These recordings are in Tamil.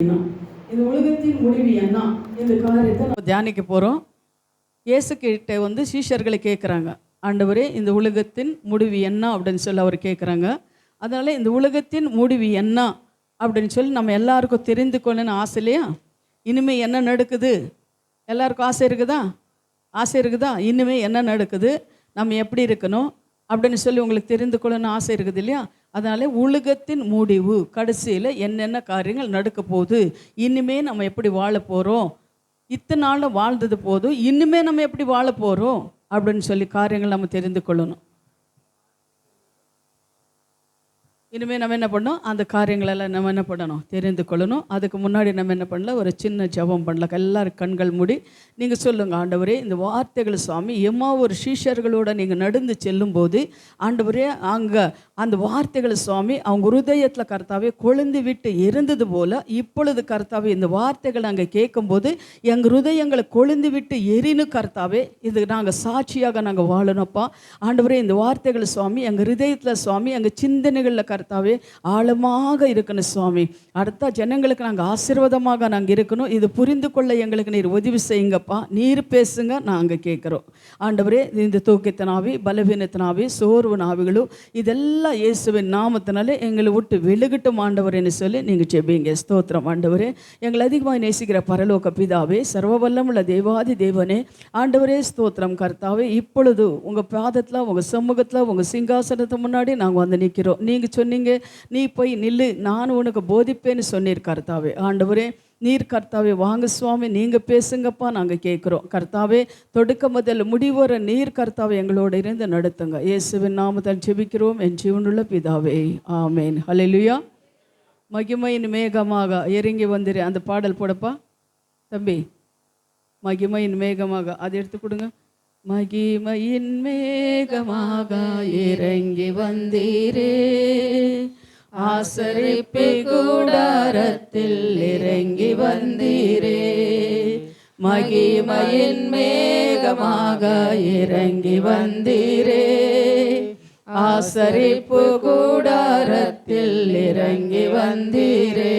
இந்த உலகத்தின் முடிவு என்ன இந்த காரியத்தை நம்ம தியானிக்க போகிறோம். இயேசு கிட்ட சீஷர்களை கேட்குறாங்க, ஆண்டவரே இந்த உலகத்தின் முடிவு என்ன அப்படின்னு சொல்லி அவர் கேட்குறாங்க. அதனால் இந்த உலகத்தின் முடிவு என்ன அப்படின்னு சொல்லி நம்ம எல்லாருக்கும் தெரிந்து கொள்ளணும்னு ஆசை இல்லையா? இனிமேல் என்ன நடக்குது? எல்லாருக்கும் ஆசை இருக்குதா? இனிமேல் என்ன நடக்குது, நம்ம எப்படி இருக்கணும் அப்படின்னு சொல்லி உங்களுக்கு தெரிந்து கொள்ளணும்னு ஆசை இருக்குது இல்லையா? அதனால உலகத்தின் முடிவு கடைசியில் என்னென்ன காரியங்கள் நடக்க போகுது, இனிமே நம்ம எப்படி வாழ போகிறோம், இத்தனை நாளில் வாழ்ந்தது போதும், இனிமே நம்ம எப்படி வாழ போகிறோம் அப்படின்னு சொல்லி காரியங்கள் நம்ம தெரிந்து கொள்ளணும். இனிமேல் நம்ம என்ன பண்ணோம், அந்த காரியங்களெல்லாம் நம்ம என்ன பண்ணணும், தெரிந்து கொள்ளணும். அதுக்கு முன்னாடி நம்ம என்ன பண்ணலாம், ஒரு சின்ன ஜெபம் பண்ணலாம். எல்லாரும் கண்கள் மூடி நீங்கள் சொல்லுங்கள், ஆண்டவரே இந்த வார்த்தைகள் சுவாமி ஒரு சீஷர்களோட நீங்கள் நடந்து செல்லும்போது ஆண்டவரே அங்கே அந்த வார்த்தைகள் சுவாமி அவங்க ஹிருதயத்தில் கர்த்தாவே கொழுந்து விட்டு இருந்தது போல் இப்பொழுது கர்த்தாவே இந்த வார்த்தைகள் அங்கே கேட்கும்போது எங்கள் ஹிருதயங்களை கொழுந்து விட்டு எரினு கர்த்தாவே, இது நாங்கள் சாட்சியாக நாங்கள் வாழணும்ப்பா. ஆண்டவரே இந்த வார்த்தைகள் சுவாமி எங்கள் ஹிருதயத்தில் சுவாமி எங்கள் சிந்தனைகளில் கர்த்தாவே ஆழமாக இருக்கணும் சுவாமி. அடுத்த ஜனங்களுக்கு நாங்கள் ஆசீர்வாதமாக நாங்கள் இருக்கணும். இது புரிந்து கொள்ள எங்களுக்கு நீர் உதவி செய்யுங்கப்பா. நீர் பேசுங்க, நாங்கள் கேட்குறோம். ஆண்டவரே இந்த தூக்கத்தினாவி பலவீனத்தினாவி சோர்வு நாவிகளும் இதெல்லாம் இயேசுவின் நாமத்தினாலே எங்களை விட்டு விழுகட்டும் ஆண்டவரேன்னு சொல்லி நீங்கள் ஜெபிங்க. ஸ்தோத்திரம் ஆண்டவரே. எங்களை அதிகமாக நேசிக்கிற பரலோக பிதாவே, சர்வ வல்லமுள்ள தேவாதி தேவனே, ஆண்டவரே ஸ்தோத்திரம் கர்த்தாவே. இப்பொழுது உங்கள் பாதத்தில் உங்கள் சமூகத்தில் உங்கள் சிங்காசனத்து முன்னாடி நாங்கள் வந்து நிற்கிறோம். நீங்கள் சொன்னீங்க, நீ போய் நில்லு, நான் உனக்கு போதிப்பேன்னு சொன்னீர் கர்த்தாவே. ஆண்டவரே நீர் கர்த்தாவே வாங்க சுவாமி, நீங்கள் பேசுங்கப்பா, நாங்கள் கேட்குறோம் கர்த்தாவே. தொடக்க முதல் முடிவர நீர் கர்த்தாவே எங்களோடு இருந்து நடத்துங்க. இயேசுவின் நாமத்தில் ஜெபிக்கிறோம் என் ஜீவனுள்ள பிதாவே, ஆமேன். ஹல்லேலூயா. மகிமையின் மேகமாக இறங்கி வந்துரு. அந்த பாடல் போடப்பா தம்பி. மகிமையின் மேகமாக அதை எடுத்து கொடுங்க. மகிமையின் மேகமாக இறங்கி வந்தீரே, ஆசரிப்பு கூடாரத்தில் இறங்கி வந்தீரே. மகிமையின் மேகமாக இறங்கி வந்தீரே, ஆசரிப்பு கூடாரத்தில் இறங்கி வந்தீரே.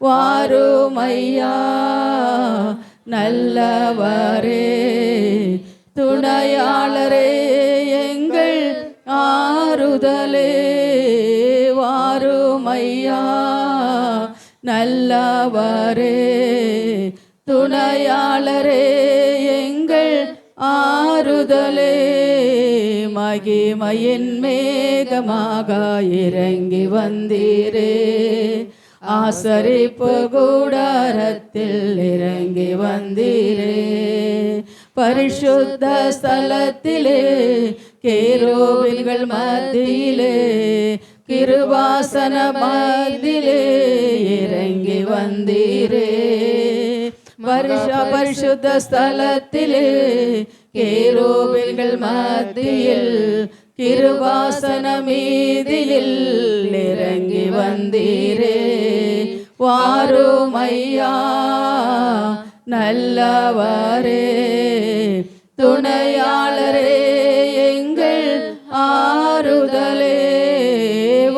வாருமையா நல்லவரே, துணையாளரே, எங்கள் ஆறுதலே. வாருமையா நல்லவரே, துணையாளரே, எங்கள் ஆறுதலே. மகிமையின் மேகமாக இறங்கி வந்தீரே, ஆசரிப்பு கூடாரத்தில் இறங்கி வந்தீரே. பரிசுத்த ஸ்தலத்திலே கேருபீன்கள் மத்தியிலே கிருபாசன மத்தியிலே இறங்கி வந்தீரே. பரிசுத்த ஸ்தலத்திலே கேருபீன்கள் மத்தியில் கிருபாசன மீதியில் இறங்கி வந்தீரே. வாருமையா நல்லவரே, துணையாளரே, எங்கள் ஆறுதலே.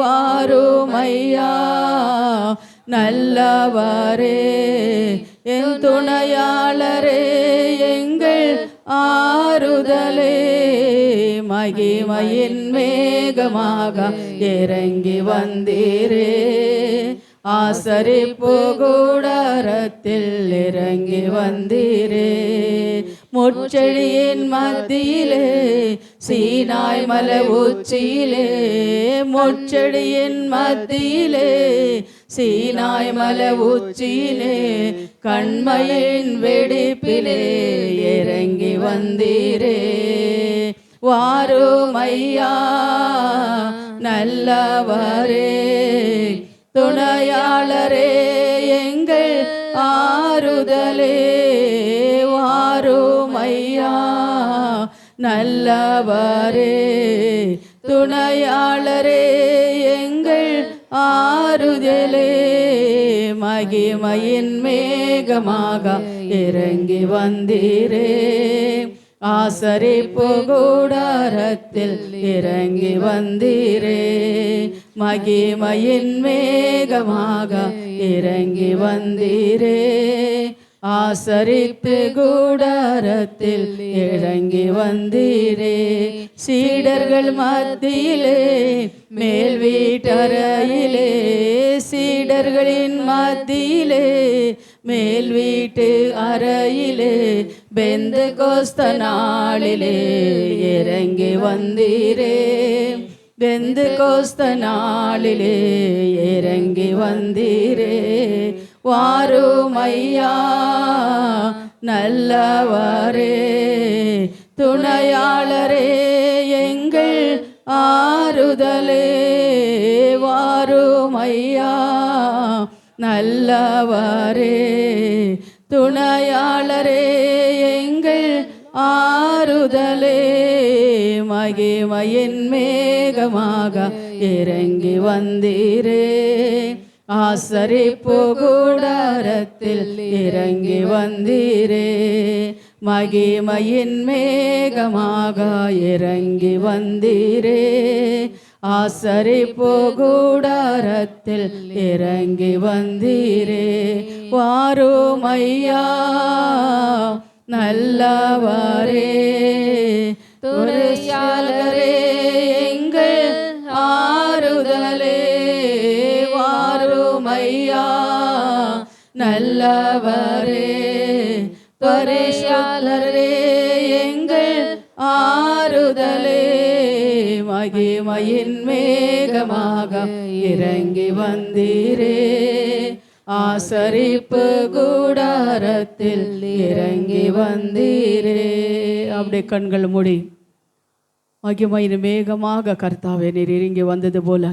வாருமையா நல்லவரே, என் துணையாளரே, எங்கள் ஆறுதலே. மகிமையின் மேகமாக இறங்கி வந்தீரே, ஆசரிப்பு கூடாரத்தில் இறங்கி வந்தீரே. முட்செடியின் மத்தியிலே சீனாய் மலை உச்சியிலே, முட்செடியின் மத்தியிலே சீனாய் மலை உச்சியிலே கண்மையின் வெடிப்பிலே இறங்கி வந்தீரே. வாருமையா நல்லவரே, துணையாளரே, எங்கள் ஆறுதலே. வாருமையா நல்லவரே, துணையாளரே, எங்கள் ஆறுதலே. மகிமையின் மேகமாக இறங்கி வந்தீரே, ஆசரிப்பு கூடாரத்தில் இறங்கி வந்தீரே. மகிமையின் மேகமாக இறங்கி வந்தீரே. ஆசரிப்பு கூடாரத்தில் இறங்கி வந்தீரே. சீடர்கள் மத்தியிலே மேல் வீட்டறையிலே, சீடர்களின் மத்தியிலே மேல் வீட்டு அறையிலே, பெந்தெகோஸ்து நாளிலே இறங்கி வந்தீரே. பெந்தெகோஸ்து நாளிலே இறங்கி வந்தீரே. வாரும் ஐயா நல்லவரே, துணையாளரே எங்கள் ஆறுதலே. வாரும் ஐயா நல்லவரே, துணையாளரே எங்கள் ஆறுதலே. மகிமையின் மேகமாக இறங்கி வந்தீரே. ஆசரிப்பு கூடாரத்தில் இறங்கி வந்தீரே. மகிமையின் மேகமாக இறங்கி வந்தீரே. ஆசரிப்பு கூடாரத்தில் இறங்கி வந்தீரே. வாரும் ஐயா நல்லவரே, துணையாளரே எங்கள் ஆறுதலே. வாரும் ஐயா நல்லவரே, துணையாளரே எங்கள் ஆறுதலே. மகிமையின் மேகமாக இறங்கி வந்தீரே. ஆசரிப்பு கூடாரத்தில் இறங்கி வந்தீரே. அப்படியே கண்கள் மூடி மகிமையின் மேகமாக கர்த்தாவே நீர் இறங்கி வந்தது போல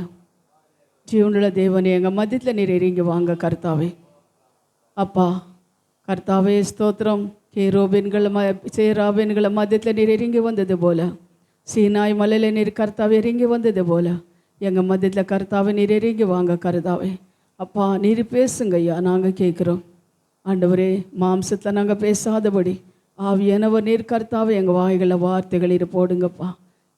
ஜீவனுள்ள தேவனே எங்கள் மத்தியத்தில் நீர் இறங்கி வாங்க கர்த்தாவே. அப்பா கர்த்தாவே ஸ்தோத்திரம். சேராபின்களை மத்தியத்தில் நீர் இறங்கி வந்தது போல, சீனாய் மலையில் நீர் கர்த்தாவே இறங்கி வந்தது போல எங்கள் மத்தியத்தில் கர்த்தாவே நீர் இறங்கி வாங்க கர்த்தாவே. அப்பா நீர் பேசுங்க ஐயா, நாங்கள் கேட்குறோம் ஆண்டவரே. மாம்சத்தில் நாங்கள் பேசாதபடி ஆவியானவர் நீர் கர்த்தாவே எங்கள் வாய்களில் வார்த்தைகள் இரு போடுங்கப்பா.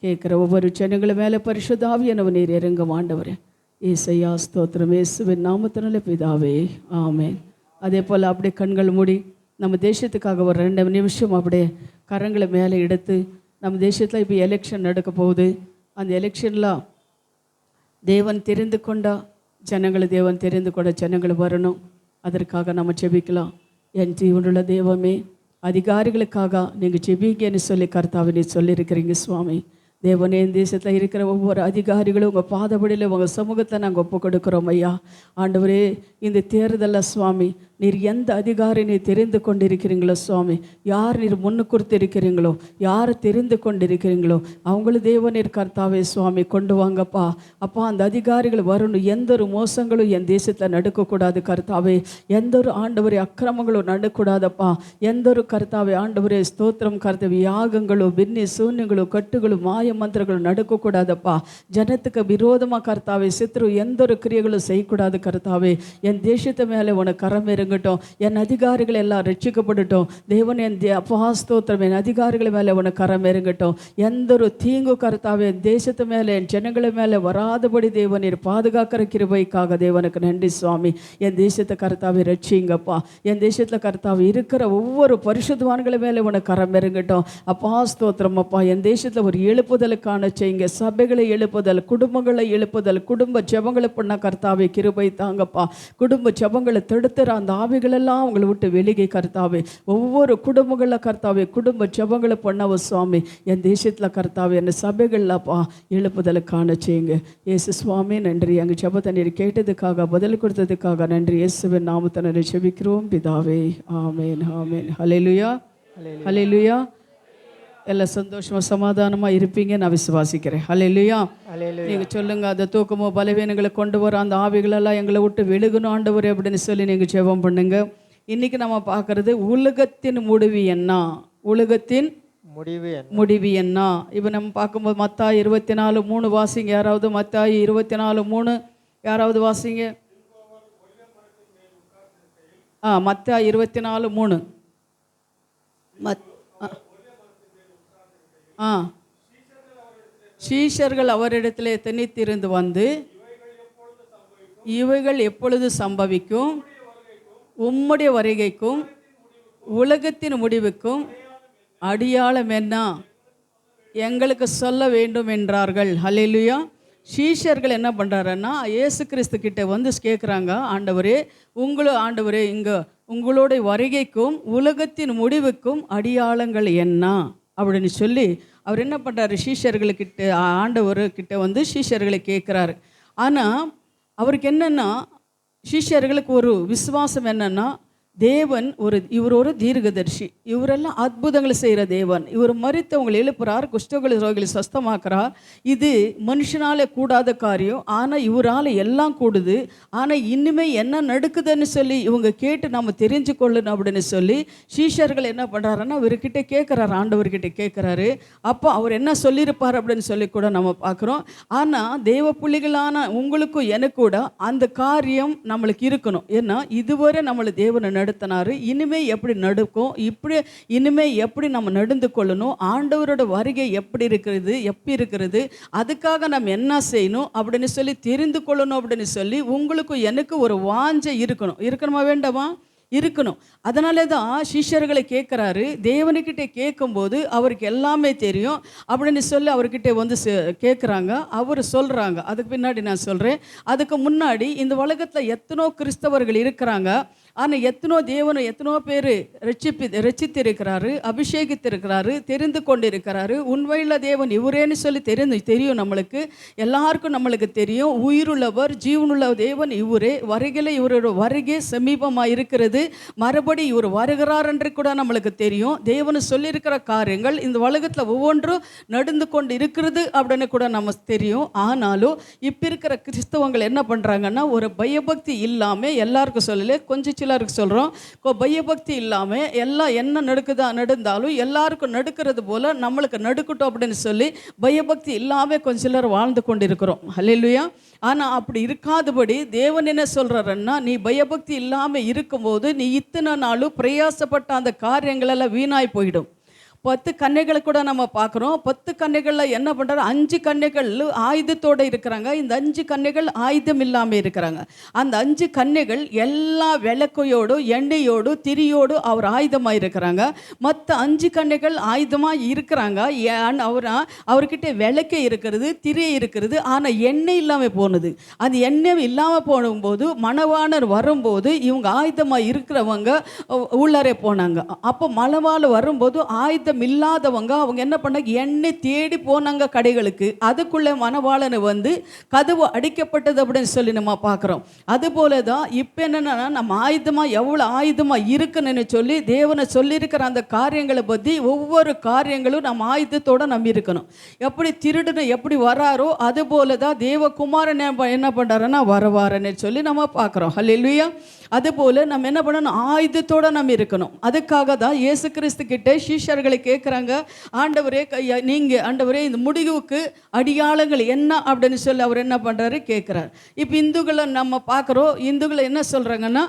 கேட்குற ஒவ்வொரு ஜனங்களை மேலே பரிசுத்த ஆவியானவர் நீர் இறங்க ஆண்டவரே. ஏசையா ஸ்தோத்திரம். இயேசுவின் நாமத்தினால பிதாவே ஆமேன். அதே போல் அப்படியே கண்கள் மூடி நம்ம தேசத்துக்காக ஒரு 2 நிமிஷம் அப்படியே கரங்களை மேலே எடுத்து, நம்ம தேசத்தில் இப்போ எலெக்ஷன் நடக்க போகுது. அந்த எலெக்ஷனில் தேவன் தெரிந்து கொண்டா ஜனங்களை தேவன் தெரிந்து கொண்ட ஜனங்கள் வரணும். அதற்காக நம்ம ஜெபிக்கலாம். என் ஜீவனுள்ள தேவமே, அதிகாரிகளுக்காக நீங்கள் ஜெபிங்கன்னு சொல்லி கர்த்தாவை நீ சொல்லியிருக்கிறீங்க சுவாமி. தேவனே தேசத்தில் இருக்கிற ஒவ்வொரு அதிகாரிகளும் உங்கள் பாதபடியில் உங்கள் சமூகத்தை நாங்கள் ஒப்பு கொடுக்குறோம் ஐயா. ஆண்டவரே இந்த தேர்தலில் சுவாமி நீர் எந்த அதிகாரி நீர் தெரிந்து கொண்டிருக்கிறீங்களோ சுவாமி, யார் நீர் முன்னு கொடுத்திருக்கிறீங்களோ, யார் தெரிந்து கொண்டிருக்கிறீங்களோ அவங்களும் தேவநீர் கர்த்தாவே சுவாமி கொண்டு வாங்கப்பா. அப்பா அந்த அதிகாரிகள் வரணும். எந்த ஒரு மோசங்களும் என் தேசத்தில் நடக்கக்கூடாது கர்த்தாவே. எந்த ஒரு ஆண்டவரே அக்கிரமங்களும் நடக்கூடாதப்பா. எந்த ஒரு கர்த்தாவே ஆண்டவரே ஸ்தோத்திரம் கர்த்தாவே யாகங்களும் பின்னி சூன்யங்களும் கட்டுகளும் மாய மந்திரங்களும் நடக்கக்கூடாதப்பா. ஜனத்துக்கு விரோதமாக கர்த்தாவே சித்ரு எந்த ஒரு கிரியைகளும் செய்யக்கூடாது கர்த்தாவே. என் தேசத்து மேலே உனக்கு கரம் இறங்கட்டும். என் அதிகாரிகள் எல்லாம் ரட்சிக்கப்படட்டும் தேவன். என் அப்பா ஸ்தோத்திரம் என் அதிகாரிகள் மேலே உனக்கு கரம் இறங்கட்டும். எந்த ஒரு தீங்கு கர்த்தாவே என் தேசத்து மேலே என் ஜனங்களை மேலே வராதபடி தேவன் நீர் பாதுகாக்கிற கிருபைக்காக தேவனுக்கு நன்றி சுவாமி. என் தேசத்தை கர்த்தாவே ரட்சிங்கப்பா. என் தேசத்தில் கர்த்தாவே இருக்கிற ஒவ்வொரு பரிசுத்தவான்களை மேலே உனக்கு கரம் இறங்கட்டும். அப்பா ஸ்தோத்திரம் அப்பா. என் தேசத்தில் ஒரு எழுப்புதலுக்கான செய்யுங்க. சபைகளை எழுப்புதல், குடும்பங்களை எழுப்புதல், குடும்ப ஜெபங்களை பண்ண கர்த்தாவே கிருபை தாங்கப்பா. குடும்ப ஜெபங்களை தடுத்துற அந்த ஆவிகளெல்லாம் உங்களை விட்டு வெளியே கர்த்தாவே. ஒவ்வொரு குடும்பங்களில் கர்த்தாவே குடும்ப ஜெபங்களை பண்ணவ சுவாமி. என் தேசத்தில் கர்த்தாவே என்ன சபைகள்லப்பா எழுப்புதலுக்கான செய்யுங்க. இயேசு சுவாமி நன்றி. எங்கள் ஜெபத்தை நீர் கேட்டதுக்காக பதில் கொடுத்ததுக்காக நன்றி. இயேசுவின் நாமத்தை ஜெபிக்கிறோம் பிதாவே ஆமேன் ஆமேன். ஹல்லேலூயா ஹல்லேலூயா. எல்லாம் சந்தோஷமாக சமாதானமாக இருப்பீங்க நான் விசுவாசிக்கிறேன். ஹல்லேலூயா. நீங்கள் சொல்லுங்கள், அந்த தூக்கமோ பலவீனங்களை கொண்டு வர அந்த ஆவிகளெல்லாம் எங்களை விட்டு வெளுகணும் ஆண்டவரே அப்படின்னு சொல்லி நீங்கள் ஜெபம் பண்ணுங்க. இன்றைக்கி நம்ம பார்க்குறது உலகத்தின் முடிவு என்ன, உலகத்தின் முடிவு என்ன. இப்போ நம்ம பார்க்கும்போது மத்தாய் 24:3 வாசிங்க யாராவது. மத்தாய் 24:3 யாராவது வாசிங்க. மத்தாய் 24:3. சீஷர்கள் அவரிடத்திலே தனித்திருந்து வந்து இவைகள் எப்பொழுது சம்பவிக்கும்? உம்முடைய வருகைக்கும் உலகத்தின் முடிவுக்கும் அடியாளம் என்ன? எங்களுக்கு சொல்ல வேண்டும் என்றார்கள். ஹல்லேலூயா. சீஷர்கள் என்ன பண்ணுறாருன்னா இயேசு கிறிஸ்து கிட்ட வந்து கேட்குறாங்க, ஆண்டவரே இங்கே உங்களுடைய வருகைக்கும் உலகத்தின் முடிவுக்கும் அடியாளங்கள் என்ன அப்படின்னு சொல்லி அவர் என்ன பண்ணுறாரு, சீஷர்களுக்கிட்ட ஆண்டவர்கிட்ட வந்து சீஷர்களை கேட்குறாரு. ஆனால் அவருக்கு என்னென்னா, சீஷர்களுக்கு ஒரு விசுவாசம் என்னென்னா, இவர் ஒரு தீர்க்கதரிசி, இவரெல்லாம் அற்புதங்களை செய்கிற தேவன், இவர் மரித்தவங்களை எழுப்புறார், குஷ்டரோகிகளை சுஸ்தமாக்குறார், இது மனுஷனாலே கூடாத காரியம், ஆனால் இவரால் எல்லாம் கூடுது, ஆனால் இன்னுமே என்ன நடக்குதுன்னு சொல்லி இவங்க கேட்டு நம்ம தெரிஞ்சு கொள்ளணும் அப்படின்னு சொல்லி சீஷர்கள் என்ன பண்ணுறாருன்னா இவர்கிட்ட கேட்குறாரு, ஆண்டவர்கிட்ட கேட்குறாரு. அப்போ அவர் என்ன சொல்லியிருப்பார் அப்படின்னு சொல்லி கூட நம்ம பார்க்குறோம். ஆனால் தேவ புள்ளிகளான உங்களுக்கும் எனக்கு கூட அந்த காரியம் நம்மளுக்கு இருக்கணும். ஏன்னா இதுவரை நம்மளை தேவனை நடத்தினாரு, இனிமே எப்படி நடக்கும், இனிமே எப்படி நம்ம நடந்து கொள்ளணும், ஆண்டவரோட வருகை எப்படி இருக்கிறது, அதுக்காக நம்ம என்ன செய்யணும் அப்படின்னு சொல்லி தெரிந்து கொள்ளணும் அப்படின்னு சொல்லி உங்களுக்கும் எனக்கு ஒரு வாஞ்சை இருக்கணுமா வேண்டாமா? இருக்கணும். அதனால தான் சிஷ்யர்களை கேட்குறாரு. தேவனுக்கிட்ட கேட்கும்போது அவருக்கு எல்லாமே தெரியும் அப்படின்னு சொல்லி அவர்கிட்ட வந்து கேட்குறாங்க. அவர் சொல்கிறாங்க. அதுக்கு பின்னாடி நான் சொல்கிறேன். அதுக்கு முன்னாடி இந்த உலகத்தில் எத்தனோ கிறிஸ்தவர்கள் இருக்கிறாங்க. ஆனால் எத்தனோ பேர் ரட்சித்திருக்கிறாரு, அபிஷேகித்திருக்கிறாரு, தெரிந்து கொண்டிருக்கிறாரு. உண்மையுள்ள தேவன் இவரேன்னு சொல்லி தெரியும் நம்மளுக்கு, எல்லாருக்கும் நம்மளுக்கு தெரியும். உயிருள்ளவர், ஜீவனுள்ள தேவன் இவரே, இவரோட வருகை சமீபமாக இருக்கிறது, மறுபடி இவர் வருகிறார் என்று கூட நம்மளுக்கு தெரியும். தேவன் சொல்லியிருக்கிற காரியங்கள் இந்த உலகத்தில் ஒவ்வொன்றும் நடந்து கொண்டு இருக்கிறது அப்படின்னு கூட நமக்கு தெரியும். ஆனாலும் இப்போ இருக்கிற கிறிஸ்தவங்கள் என்ன பண்ணுறாங்கன்னா, ஒரு பயபக்தி இல்லாமல், எல்லாருக்கும் சொல்லலை, கொஞ்சம் சிலருக்கு சொல்கிறோம், பயபக்தி இல்லாமல் எல்லாம் என்ன நடந்தாலும் எல்லாருக்கும் நடக்கிறது போல் நம்மளுக்கு நடக்கட்டும் அப்படின்னு சொல்லி பயபக்தி இல்லாமல் கொஞ்சம் சிலர் வாழ்ந்து கொண்டு இருக்கிறோம். ஹல்லேலூயா. ஆனால் அப்படி இருக்காதபடி தேவன் என்ன சொல்கிறாருன்னா, நீ பயபக்தி இல்லாமல் இருக்கும்போது நீ இத்தனை நாளும் பிரயாசப்பட்ட அந்த காரியங்களெல்லாம் வீணாய் போயிடும். 10 கன்னைகளை கூட நம்ம பார்க்குறோம். 10 கன்னைகளில் என்ன பண்ணுறாரு, 5 கன்னைகள் ஆயுதத்தோடு இருக்கிறாங்க, இந்த 5 கன்னைகள் ஆயுதம் இல்லாமல் இருக்கிறாங்க. அந்த 5 கன்னைகள் எல்லா விளக்கையோடு எண்ணெயோடு திரியோடு அவர் ஆயுதமாக இருக்கிறாங்க. மற்ற 5 கன்னைகள் ஆயுதமாக இருக்கிறாங்க. அவர்கிட்ட விளக்கை இருக்கிறது, திரி இருக்கிறது, ஆனால் எண்ணெய் இல்லாமல் போனது. அந்த எண்ணெய் இல்லாமல் போகும்போது மணவாளர் வரும்போது இவங்க ஆயுதமாக இருக்கிறவங்க உள்ளாரே போனாங்க. அப்போ மணவாளர் வரும்போது ஆயுதம் இல்லாதவங்க அவங்க என்ன பண்ணாங்க, எண்ணெய் தேடி போனாங்க கடைகளுக்கு. அதுக்குள்ளே மணவாளனை வந்து கதவு அடிக்கப்பட்டது அப்படின்னு சொல்லி நம்ம பார்க்குறோம். அதுபோல தான் இப்போ என்னென்னா, நம்ம எவ்வளோ ஆயுதமாக இருக்குன்னு சொல்லி தேவனை சொல்லியிருக்கிற அந்த காரியங்களை பற்றி ஒவ்வொரு காரியங்களும் நம்ம ஆயுதத்தோடு நம்பி இருக்கணும். எப்படி திருடுன்னு எப்படி வராரோ அதுபோல தான் தேவகுமாரன் என்ன பண்ணுறாருன்னா வருவாரன்னு சொல்லி நம்ம பார்க்குறோம். ஹல்லேலூயா. அதுபோல் நம்ம என்ன பண்ணணும், ஆயுதத்தோடு நம்ம இருக்கணும். அதுக்காக தான் இயேசு கிறிஸ்து கிட்டே சீஷர்களை கேட்குறாங்க, ஆண்டவரே இந்த முடிவுக்கு அடியாளங்கள் என்ன அப்படின்னு சொல்லி அவர் என்ன பண்ணுறாரு கேட்குறாரு. இப்போ இந்துக்களை நம்ம பார்க்குறோம். இந்துக்களை என்ன சொல்கிறாங்கன்னா,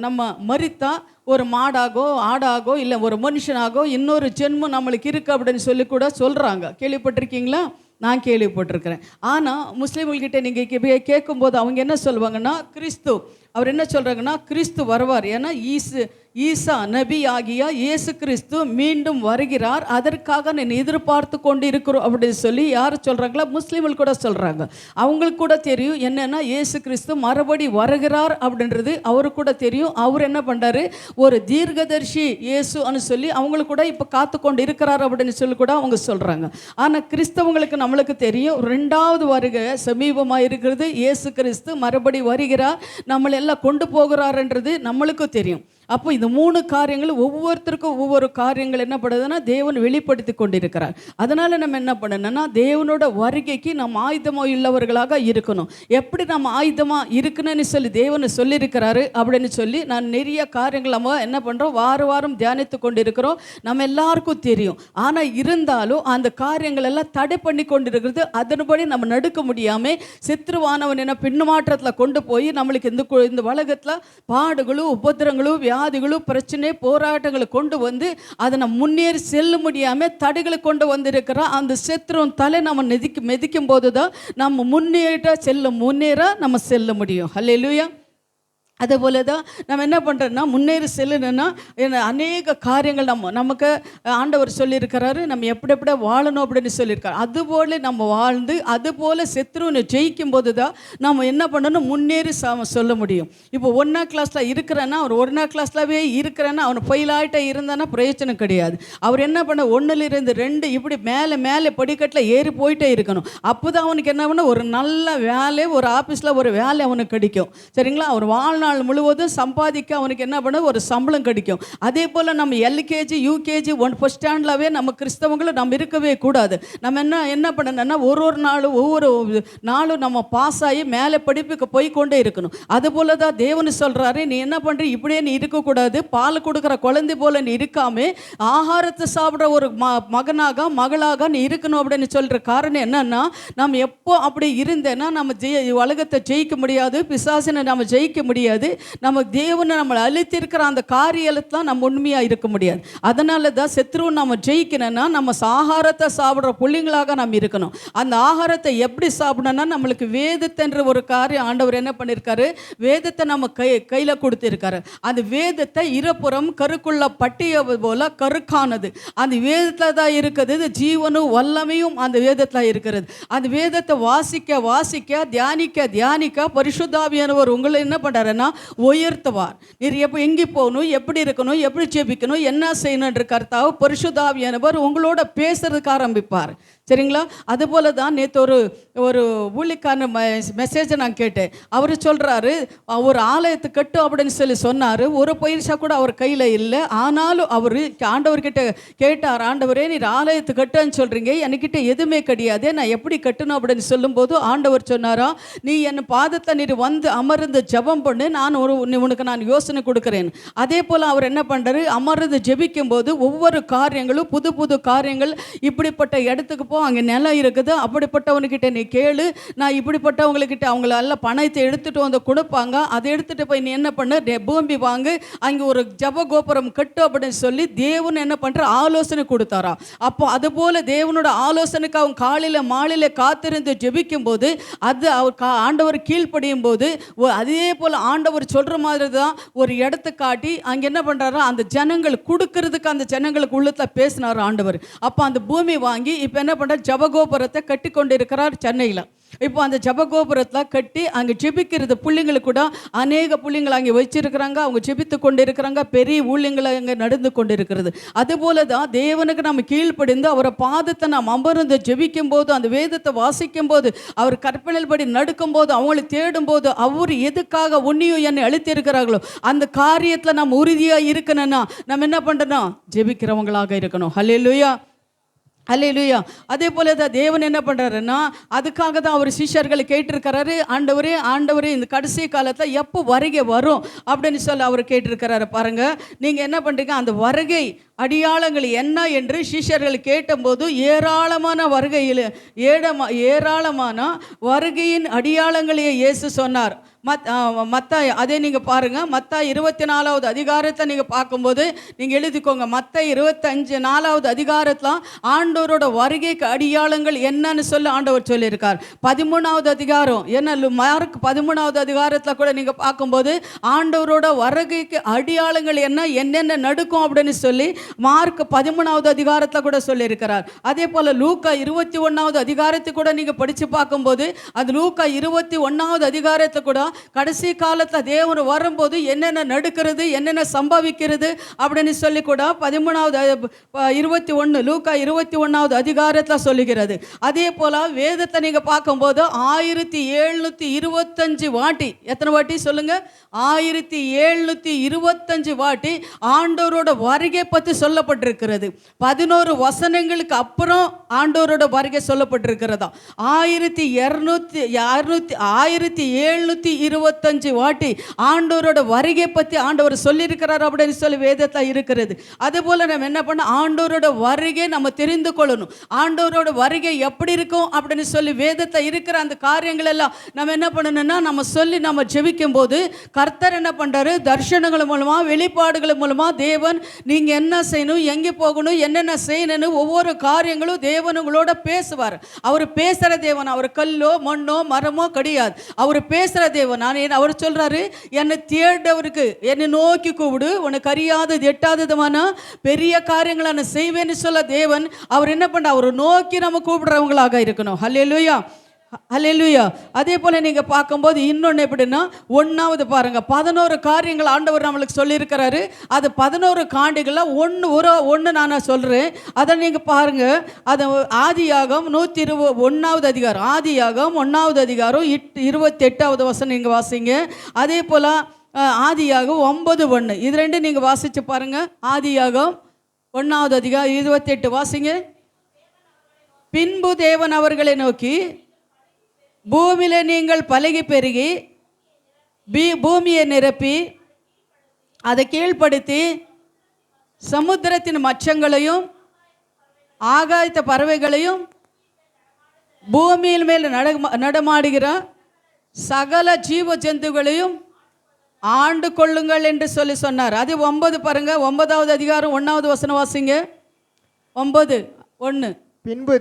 நம்ம மரித்தா ஒரு மாடாகோ ஆடாகோ இல்லை ஒரு மனுஷனாகோ இன்னொரு ஜென்மம் நம்மளுக்கு இருக்குது அப்படின்னு சொல்லி கூட சொல்கிறாங்க. கேள்விப்பட்டிருக்கீங்களா? நான் கேள்விப்பட்டிருக்கிறேன். ஆனால் முஸ்லீம்கள்கிட்ட நீங்கள் கேட்கும்போது அவங்க என்ன சொல்லுவாங்கன்னா, அவர் என்ன சொல்கிறாங்கன்னா, கிறிஸ்து வருவார். ஏன்னா ஈசா நபி ஆகிய இயேசு கிறிஸ்து மீண்டும் வருகிறார், அதற்காக நான் எதிர்பார்த்து கொண்டு இருக்கிறோம் அப்படின்னு சொல்லி யார் சொல்கிறாங்களா, முஸ்லீம்கள் கூட சொல்கிறாங்க. அவங்களுக்கு கூட தெரியும் என்னென்னா இயேசு கிறிஸ்து மறுபடி வருகிறார் அப்படின்றது அவருக்கு கூட தெரியும். அவர் என்ன பண்ணுறாரு, ஒரு தீர்க்கதரிசி இயேசுன்னு சொல்லி அவங்களுக்கு கூட இப்போ காத்து கொண்டு இருக்கிறார் அப்படின்னு சொல்லி கூட அவங்க சொல்கிறாங்க. ஆனால் கிறிஸ்தவங்களுக்கு நம்மளுக்கு தெரியும், 2வது வருகை சமீபமாக இருக்கிறது, இயேசு கிறிஸ்து மறுபடி வருகிறார், நம்மளை எல்லாம் கொண்டு போகிறார்ன்றது நம்மளுக்கும் தெரியும். அப்போ இந்த 3 காரியங்கள் ஒவ்வொருத்தருக்கும் ஒவ்வொரு காரியங்கள் என்ன பண்ணுதுன்னா தேவன் வெளிப்படுத்தி கொண்டிருக்கிறார். அதனால் நம்ம என்ன பண்ணணும்னா, தேவனோட வருகைக்கு நம்ம ஆயுதமாக உள்ளவர்களாக இருக்கணும். எப்படி நம்ம ஆயுதமாக இருக்குன்னு சொல்லி தேவனை சொல்லியிருக்கிறாரு அப்படின்னு சொல்லி நான் நிறைய காரியங்கள் நம்ம என்ன பண்ணுறோம், வாரம் தியானித்து கொண்டு இருக்கிறோம். நம்ம எல்லாருக்கும் தெரியும். ஆனால் இருந்தாலும் அந்த காரியங்கள் எல்லாம் தடை பண்ணி கொண்டு இருக்கிறது, அதன்படி நம்ம நடுக்க முடியாமல் சித்ருவானவன் என்ன பின்மாற்றத்தில் கொண்டு போய் நம்மளுக்கு இந்த உலகத்தில் பாடுகளும் உபத்திரங்களும் வியாதிகளும் பிரச்சனை போராட்டங்களை கொண்டு வந்து அதை நம்ம முன்னேறி செல்ல முடியாமல் தடைகளை கொண்டு வந்திருக்கிறோம். அந்த சத்துருவின் தலை நம்ம மிதிக்கும் போது தான் நம்ம முன்னேற நம்ம செல்ல முடியும். ஹல்லேலூயா. அதே போல தான் நம்ம என்ன பண்ணுறோன்னா முன்னேறி செல்லணுன்னா அநேக காரியங்கள் நமக்கு ஆண்டவர் சொல்லியிருக்கிறாரு. நம்ம எப்படி வாழணும் அப்படின்னு சொல்லியிருக்காரு. அதுபோல் நம்ம வாழ்ந்து அதுபோல் சத்துருவை ஜெயிக்கும் போது தான் நம்ம என்ன பண்ணணும், முன்னேறி சொல்ல முடியும். இப்போ 1ஆம் கிளாஸில் இருக்கிறேன்னா அவர் 1ஆம் கிளாஸ்லவே இருக்கிறேன்னா அவனை ஃபெயிலாகிட்டே இருந்தானா பிரயோஜனம் கிடையாது. அவர் என்ன பண்ண 1லிருந்து 2 இப்படி மேலே படிக்கட்டில் ஏறி போயிட்டே இருக்கணும். அப்போ தான் அவனுக்கு என்ன பண்ண ஒரு நல்ல வேலை, ஒரு ஆஃபீஸில் ஒரு வேலை அவனுக்கு கிடைக்கும். சரிங்களா? அவர் வாழ்நாள் முழுவதும் சம்பாதிக்க அவனுக்கு என்ன பண்ண ஒரு சம்பளம் கிடைக்கும். அதே போல் நம்ம LKG UKG ஃபர்ஸ்ட் ஸ்டாண்டர்ட்லவே நம்ம கிறிஸ்தவங்களும் நம்ம இருக்கவே கூடாது. நம்ம என்ன பண்ணணும்னா ஒவ்வொரு நாளும் நம்ம பாஸ் ஆகி மேலே படிப்புக்கு போய் கொண்டே இருக்கணும். அதுபோல தான் தேவன் சொல்கிறாரு, நீ என்ன பண்ணுற, இப்படியே நீ இருக்கக்கூடாது. பால் கொடுக்குற குழந்தை போல நீ இருக்காமே ஆகாரத்தை சாப்பிட்ற ஒரு மகனாக மகளாக நீ இருக்கணும் அப்படின்னு சொல்கிற காரணம் என்னன்னா, நம்ம எப்போ அப்படி இருந்தேன்னா நம்ம உலகத்தை ஜெயிக்க முடியாது, பிசாசினை நம்ம ஜெயிக்க முடியாது. நம்ம தேவனை நம்மளை அழித்திருக்கிற அந்த காரியத்தில் நம்ம உண்மையாக இருக்க முடியாது. அதனால தான் சத்ருவை நம்ம ஜெயிக்கணும்னா நம்ம ஆகாரத்தை சாப்பிட்ற பிள்ளைங்களாக நம்ம இருக்கணும். அந்த ஆகாரத்தை எப்படி சாப்பிடணும்னா நம்மளுக்கு வேதத்தைன்ற ஒரு காரியம் ஆண்டவர் என்ன பண்ணியிருக்காரு, வேதத்தை நம்ம கையில் கொடுத்துருக்காரு. அந்த வேதத்தை இருபுறம் கருக்குள்ள பட்டிய போல கருக்கானது அந்த வேதத்தில் தான் இருக்குது. ஜீவனும் வல்லமையும் அந்த வேதத்தில் இருக்கிறது. அந்த வேதத்தை வாசிக்க தியானிக்க பரிசுத்தாவியானவர் உங்களை என்ன பண்ணுறாருன்னா உயர்த்துவார். நீர் எங்கே போகணும், எப்படி இருக்கணும், எப்படி ஜெபிக்கணும், என்ன செய்யணுன்ற கர்த்தாவை பரிசுத்தாவியானவர் உங்களோட பேசுறதுக்கு ஆரம்பிப்பார். சரிங்களா? அதுபோல தான் நேற்று ஒரு ஊழியக்கான மெசேஜை நான் கேட்டேன். அவர் சொல்கிறாரு, ஒரு ஆலயத்தை கட்டு அப்படின்னு சொன்னார். ஒரு பயிற்சா கூட அவர் கையில் இல்லை. ஆனாலும் அவர் ஆண்டவர்கிட்ட கேட்டார், ஆண்டவரே நீர் ஆலயத்தை கட்டுன்னு சொல்கிறீங்க, என்கிட்ட எதுவுமே கிடையாது, நான் எப்படி கட்டணும் அப்படின்னு சொல்லும்போது ஆண்டவர் சொன்னாரா, நீ என் பாதத்தை நீர் வந்து அமர்ந்து ஜெபம் பண்ணு, உனக்கு நான் யோசனை கொடுக்குறேன். அதே போல் அவர் என்ன பண்ணுறாரு, அமர்ந்து ஜெபிக்கும் போது ஒவ்வொரு காரியங்களும் புது காரியங்கள், இப்படிப்பட்ட இடத்துக்கு போ, அங்கே நிலம் இருக்குது, அப்படிப்பட்டவனுக்கிட்ட நீ கேளு, நான் இப்படிப்பட்டவங்கக்கிட்ட அவங்கள எல்லாம் பணத்தை எடுத்துகிட்டு வந்து கொடுப்பாங்க, அதை எடுத்துகிட்டு போய் நீ என்ன பண்ணு, பூமி வாங்கு, அங்கே ஒரு ஜப கோபுரம் கட்டு அப்படின்னு சொல்லி தேவன் என்ன பண்ணுற ஆலோசனை கொடுத்தாரா. அப்போ அதுபோல் தேவனோட ஆலோசனைக்கு அவங்க காலையில் மாலையில் காத்திருந்து ஜெபிக்கும் போது அது அவர் ஆண்டவர் கீழ்ப்படியும் போது அதே போல் ஆண்டவர் சொல்கிற மாதிரி தான் ஒரு இடத்த காட்டி அங்கே என்ன பண்ணுறாரோ அந்த ஜனங்கள் கொடுக்கறதுக்கு அந்த ஜனங்களுக்கு உள்ளத்தில் பேசினார் ஆண்டவர். அப்போ அந்த பூமி வாங்கி இப்போ என்ன பண்ணுற ஜபகோபுரத்தை கட்டி கொண்டு இருக்கிறார் சென்னையில். இப்போ அந்த ஜபகோபுரத்தில் கட்டி அங்கே ஜெபிக்கிறது பிள்ளைங்களுக்கு கூட அநேக பிள்ளைங்களை அங்கே வச்சிருக்கிறாங்க, அவங்க ஜெபித்து கொண்டு இருக்கிறாங்க, பெரிய ஊழியங்களை அங்கே நடந்து கொண்டு இருக்கிறது. அதுபோல தான் தேவனுக்கு நம்ம கீழ்ப்படிந்து அவரை பாதத்தை நாம் அமர்ந்து ஜெபிக்கும் போது, அந்த வேதத்தை வாசிக்கும் போது, அவர் கற்பனைப்படி நடக்கும் போது, அவங்களை தேடும் போது, அவர் எதுக்காக உன்னையும் என்னை அழித்திருக்கிறார்களோ அந்த காரியத்தில் நம்ம உறுதியாக இருக்கணும்னா நம்ம என்ன பண்ணணும், ஜெபிக்கிறவங்களாக இருக்கணும். ஹல்லேலூயா, அல்லேலூயா. அதே போல தான் தேவன் என்ன பண்ணுறாருன்னா அதுக்காக தான் அவர் சிஷ்யர்களை கேட்டிருக்கிறாரு, ஆண்டவரே இந்த கடைசி காலத்தில் எப்போ வருகை வரும் அப்படின்னு சொல்லி அவர் கேட்டிருக்கிறாரு. பாருங்கள், நீங்கள் என்ன பண்ணுறீங்க, அந்த வருகை அடியாளங்கள் என்ன என்று சிஷ்யர்கள் கேட்டபோது ஏராளமான வருகையின் அடியாளங்களையே இயேசு சொன்னார். மத்தாய் அதே நீங்கள் பாருங்கள், மத்தாய் 24வது அதிகாரத்தை நீங்கள் பார்க்கும்போது நீங்கள் எழுதிக்கோங்க. மத்தாய் 25 அதிகாரத்தில் ஆண்டவரோட வருகைக்கு அடியாளங்கள் என்னன்னு சொல்லி ஆண்டவர் சொல்லியிருக்கார். 13வது அதிகாரம் என்ன, மார்க் 13வது அதிகாரத்தில் கூட நீங்கள் பார்க்கும்போது ஆண்டவரோட வருகைக்கு அடியாளங்கள் என்னென்ன நடக்கும் அப்படின்னு சொல்லி மார்க் 13வது அதிகாரத்தில் கூட சொல்லியிருக்கிறார். அதே போல் லூக்கா 21வது அதிகாரத்தை கூட நீங்கள் படித்து பார்க்கும்போது அது லூக்கா 21வது அதிகாரத்தை கூட கடைசி காலத்தில் தேவன் வரும்போது என்னென்ன நடக்கிறது, என்னென்ன சம்பவிக்கிறது அப்படின்னு சொல்லி கூட 21 லூக்கா 21வது அதிகாரத்தில் சொல்லுகிறது. அதே போல் வேதத்தை நீங்கள் பார்க்கும்போது 1725 வாட்டி, எத்தனை வாட்டி சொல்லுங்கள், 1725 வாட்டி ஆண்டவரோட வருகை பற்றி சொல்லப்பட்டிருக்கிறது. 11 வசனங்களுக்கு அப்புறம் ஆண்டவரோட வருகை சொல்லப்பட்டிருக்கிறதா. 1725 125 வாட்டி ஆண்டவரோட வருகை பற்றி ஆண்டவர் சொல்லியிருக்கிறார் அப்படின்னு சொல்லி வேதத்தில் இருக்கிறது. அதுபோல் நம்ம என்ன பண்ண, ஆண்டவரோட வருகை நம்ம தெரிந்து கொள்ளணும். ஆண்டவரோட வருகை எப்படி இருக்கும் அப்படின்னு சொல்லி வேதத்தில் இருக்கிற அந்த காரியங்கள் எல்லாம் நம்ம என்ன பண்ணணும்னா நம்ம சொல்லி நம்ம ஜெபிக்கும் போது கர்த்தர் என்ன பண்ணுறாரு, தரிசனங்கள் மூலமாக வெளிப்பாடுகள் மூலமாக தேவன் நீங்கள் என்ன செய்யணும், எங்கே போகணும், என்னென்ன செய்யணும்னு ஒவ்வொரு காரியங்களும் தேவன் உங்களோட பேசுவார். அவர் பேசுகிற தேவன், அவர் கல்லோ மண்ணோ மரமோ கிடையாது. அவர் பேசுகிற தேவன். அவர் சொல்கிறாரு, என்னை தேடவருக்கு என்னை நோக்கி கூப்பிடு, உனக்கு அறியாதது எட்டாததுமான பெரிய காரியங்களை நான் செய்வேன்னு சொல்ல தேவன் அவர் என்ன பண்ணுற, அவர் நோக்கி நம்ம கூப்பிடுறவங்களாக இருக்கணும். ஹல்லேலூயா, ஹல்லேலூயா. அதே போல் நீங்கள் பார்க்கும்போது இன்னொன்று எப்படின்னா, ஒன்றாவது பாருங்கள், 11 காரியங்கள் ஆண்டவர் நம்மளுக்கு சொல்லியிருக்கிறாரு. அது 11 காண்டிகளில் ஒன்று நான் சொல்கிறேன், அதை நீங்கள் பாருங்கள். அது ஆதியாகம் 121வது அதிகாரம், ஆதியாகம் 1வது அதிகாரம் 28வது வசனம் நீங்கள் வாசிங்க. அதே போல் ஆதியாகம் 9:1 இது ரெண்டும் நீங்கள் வாசித்து பாருங்கள். ஆதியாகம் 1வது அதிகாரம் 28 வாசிங்க. பின்பு தேவன் அவர்களை நோக்கி, பூமியில நீங்கள் பலகி பெருகி பூமியை நிரப்பி அதை கீழ்ப்படுத்தி சமுத்திரத்தின் மச்சங்களையும் ஆகாயத்த பறவைகளையும் பூமியின் மேல் நடமாடுகிற சகல ஜீவ ஜந்துகளையும் ஆண்டு கொள்ளுங்கள் என்று சொன்னார். அது 9 பாருங்க, 9வது அதிகாரம் 1வது வசனம் வாசிங்க. 9:1. பின்பு